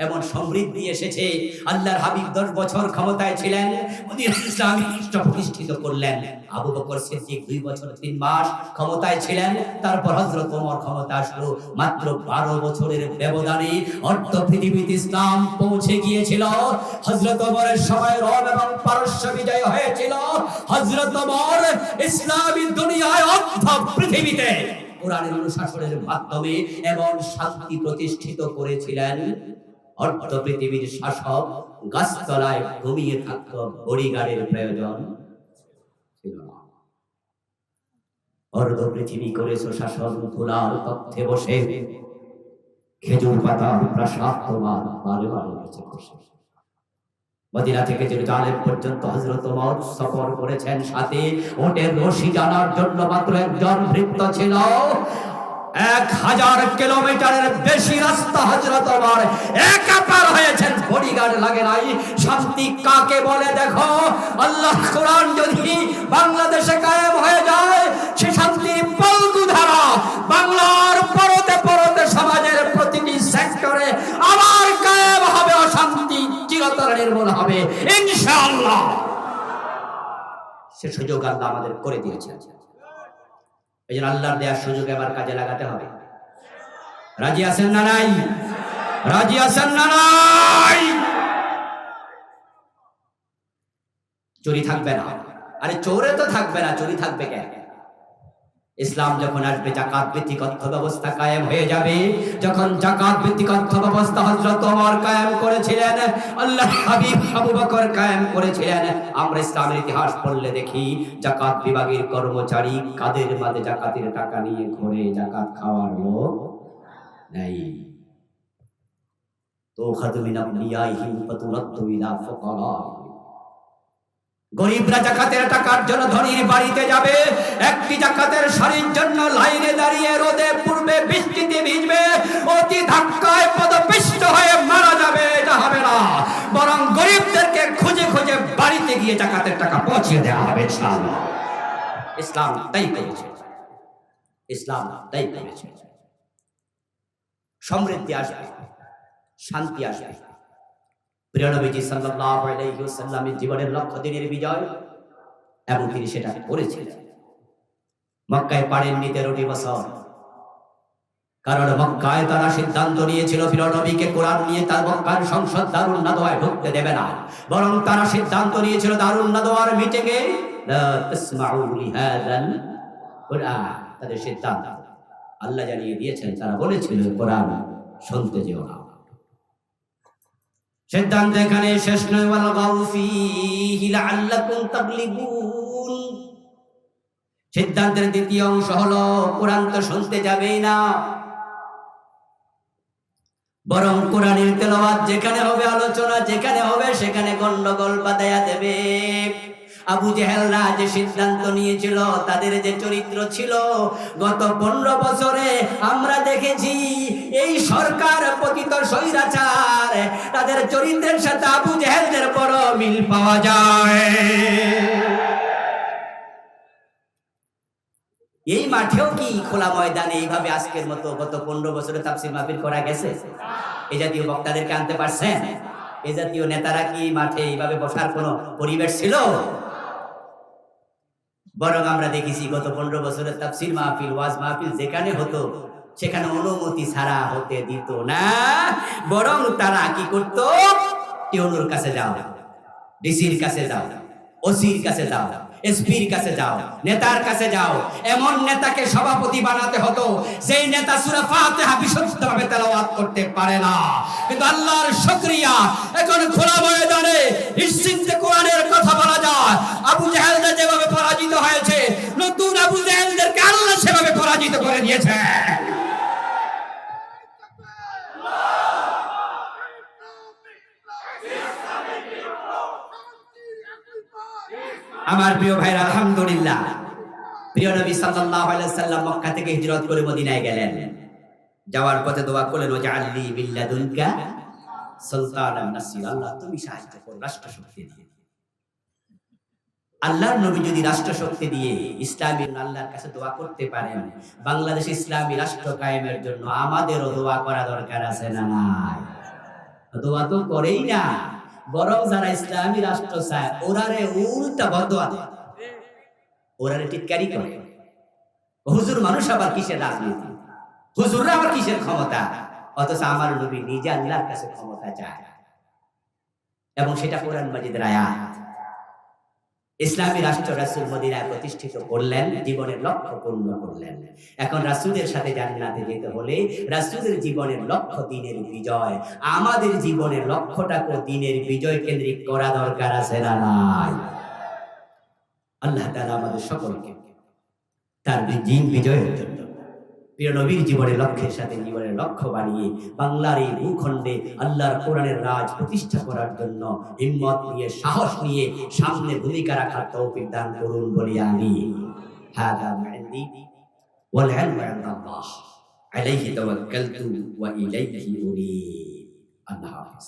S1: এমন সমৃদ্ধি এসেছে। আল্লাহর হাবিব 10 বছর ক্ষমতায় ছিলেন, ইসলাম রাষ্ট্র প্রতিষ্ঠিত করলেন। আবু বকর সিদ্দিক 2 বছর 3 মাস ক্ষমতায় ছিলেন। তারপর হযরত ওমর ক্ষমতা আসলো। মাত্র 12 বছরের ব্যবধানে অর্ধ পৃথিবীতে ইসলাম পৌঁছে গিয়েছিল। হযরত ওমরের সময় রোম এবং পারস্য বিজয় হয়েছিল। হযরত ওমর ইসলামী দুনিয়ায় অর্ধ পৃথিবীতে কোরআনের অনুশাসনের মাধ্যমে এমন শান্তি প্রতিষ্ঠিত করেছিলেন, অর্ধ পৃথিবীর শাসক গাছতলায় ঘুমিয়ে থাকত, বডিগার্ডের প্রয়োজন ছিল না। অর্ধ পৃথিবী করেছ শাসন, ধুলার তথ্যে বসে খেজুর পাতার প্রাসাদ তোমার বারে বারে গেছে বসে। মদিনা থেকে জেরুজালেম পর্যন্ত হযরত ওমর সফর করেছেন, সাথে ওটের রশি টানার জন্য মাত্র একজন ভৃত্য ছিল। 1000 কিলোমিটারের বেশি রাস্তা হযরত ওমর একা পার হয়েছেন, বডিগার্ড লাগে নাই। শান্তি কাকে বলে দেখো। আল্লাহ কোরআন যদি বাংলাদেশে কায়েম হয়ে যায়, সে শান্তি পলকু ধারা বাংলার পরতে পরতে সমাজের প্রতিটি সেক্টরে আবার কায়েম হবে, অশান্তি চিরতরে নির্মূল হবে ইনশাআল্লাহ। সে সুযোগ আল্লাহ আমাদের করে দিয়েছেন। এই জন্য আল্লাহর দেওয়ার সুযোগ এবার কাজে লাগাতে হবে। রাজি আছেন না নাই? রাজি আছেন না নাই? চুরি থাকবে না। আরে চোরে তো থাকবে না, চুরি থাকবে কেন? ইসলাম যখন আসবে, যাকাত ভিত্তিক অর্থ ব্যবস্থা কায়েম হয়ে যাবে। যখন যাকাত ভিত্তিক অর্থ ব্যবস্থা হযরত ওমর কায়েম করেছিলেন, আল্লাহর হাবিব আবু বকর কায়েম করেছিলেন। আমরা ইসলামের ইতিহাস পড়লে দেখি যাকাত বিভাগের কর্মচারী কাদের মাঝে যাকাতের টাকা নিয়ে ঘুরে যাকাত খাওয়ার লোক নাই। তো খাযু মিন আমনিয়াইহিম ফাতুরাদ্দু ইলা ফুকারা। গরিবরা যাকাতের টাকার জন্য ধনীর বাড়িতে যাবে, একটি যাকাতের শাড়ির জন্য লাইনে দাঁড়িয়ে রোদে পূর্বে বৃষ্টিতে ভিজবে, অতি ধাক্কায় পদপিষ্ট হয়ে মারা যাবে। এটা হবে না, বরং গরিবদেরকে খুঁজে খুঁজে বাড়িতে গিয়ে যাকাতের টাকা পৌঁছে দেওয়া হবে ইনশাআল্লাহ। ইসলাম তাই করেছে, ইসলাম তাই করেছে। সমৃদ্ধি আসবে, শান্তি আসবে। প্রিয় নবীজি সাল্লাল্লাহু আলাইহি ওয়াসাল্লামের জীবনের লক্ষ্য দিনের বিজয়, এবং তিনি সেটা করেছিলেন। মক্কায় পাড়েননি 13টি বছর, কারণ মক্কায় তারা সিদ্ধান্ত নিয়েছিল প্রিয় নবীকে কোরআন নিয়ে তার মক্কার সংসদ দারুন নাদওয়ায় ঢুকতে দেবে না। বরং তারা সিদ্ধান্ত নিয়েছিল দারুন নাদওয়ার মিটিংয়ে লা তাসমাউ লিহাযাল কুরআন। তাদের সিদ্ধান্ত আল্লাহ জানিয়ে দিয়েছেন, তারা বলেছিল কোরআন শুনতে যেও না। সিদ্ধান্ত এখানে শেষ নয়, ওয়াল গাউফিহি লাআল্লাকুম তাগলিবুন। সিদ্ধান্তের দ্বিতীয় অংশ হলো কোরআন তো শুনতে যাবেই না, বরং কোরআনের তেলাওয়াত যেখানে হবে, আলোচনা যেখানে হবে, সেখানে গন্ডগোল বাঁধাইয়া দেবে। আবু জেহেলরা যে সিদ্ধান্ত নিয়েছিল, তাদের যে চরিত্র ছিল, গত 15 বছরে আমরা দেখেছি এই সরকার পতিত স্বৈরাচার তাদের চরিত্রের সাথে আবু জেহেলদের বড় মিল পাওয়া যায়। এই মাঠেও কি খোলা ময়দানে এইভাবে আজকের মতো গত 15 বছরে তাফসীর মাহফিল করা গেছে? এই জাতীয় বক্তাদেরকে আনতে পারছেন? এই জাতীয় নেতারা কি মাঠে এইভাবে বসার কোনো পরিবেশ ছিল? বরং আমরা দেখেছি গত 15 বছরের তাফসীর মাহফিল, ওয়াজ মাহফিল যেখানে হতো সেখানে অনুমতি ছাড়া হতে দিত না। বরং তারা কি করত? টিউনুর কাছে যাও, ডিসির কাছে যাও, ওসির কাছে যাও, এসপির কাছে যাও, নেতার কাছে যাও। এমন নেতাকে সভাপতি বানাতে হতো যেই নেতা সূরা ফাতিহা বিশুদ্ধভাবে তেলাওয়াত করতে পারে না। কিন্তু আল্লাহর শুকরিয়া, এখন খোলা ময়দানে নিশ্চিন্তে কোরআনের কথা বলা যায়। আবু জেহেলরা যেভাবে পরাজিত হয়েছে, নতুন আবু জেহেলদেরকে আল্লাহ সেভাবে পরাজিত করে দিয়েছে। আমার প্রিয় ভাইরা, আলহামদুলিল্লাহ, প্রিয় নবী সাল্লাল্লাহু আলাইহি ওয়াসাল্লাম মক্কা থেকে হিজরত করে মদিনায় গেলেন। যাওয়ার পথে দোয়া করলেন, ওয়াজআলনি মিন লাদুনকা সুলতানান নাসির, আল্লাহ তুমি সাহায্য করো রাষ্ট্র শক্তি দিয়ে। আল্লাহর নবী যদি রাষ্ট্র শক্তি দিয়ে ইসলামী আল্লাহর কাছে দোয়া করতে পারেন, বাংলাদেশ ইসলামী রাষ্ট্র কায়েমের জন্য আমাদেরও দোয়া করা দরকার আছে না নাই? দোয়া তো করেই না, বরং যারা ইসলামী রাষ্ট্র চায় ওরারে উল্টা বদদোয়া দেয়, ওরারে টিটকারি করে। হুজুর মানুষ আবার কিসের রাজনীতি, হুজুররা আবার কিসের ক্ষমতা? অথচ আমার নবী নিজে আল্লাহর কাছে ক্ষমতা চায়, এবং সেটা কোরআন মাজিদের আয়াত। ইসলামী রাষ্ট্র রাসূল মদিনায় প্রতিষ্ঠিত করলেন, জীবনের লক্ষ্য পূর্ণ করলেন। এখন রাসূলের সাথে জান্নাতে যেতে হলে রাসূলের জীবনের লক্ষ্য দ্বীনের বিজয়। আমাদের জীবনের লক্ষ্যটাকে দ্বীনের বিজয় কেন্দ্রিক করা দরকার আছে না নাই? আল্লাহ তাআলা আমাদের সকলকে তার দ্বীন বিজয়ের জন্য প্রিয় নবীর জীবনের লক্ষ্যের সাথে জীবনের লক্ষ্য বানিয়ে বাংলার এই ভূখণ্ডে আল্লাহর কোরআনের রাজ প্রতিষ্ঠা করার জন্য হিম্মত নিয়ে, সাহস নিয়ে সামনে ভূমিকা রাখার তৌফিক দান করুন বলি আমিন। হাদা মা'ইন্দি ওয়াল ইলমু ইনদাল্লাহ আলাইহি তাওয়াক্কালতু ওয়া ইলাইহি উনীব। আল্লাহ হাফেজ।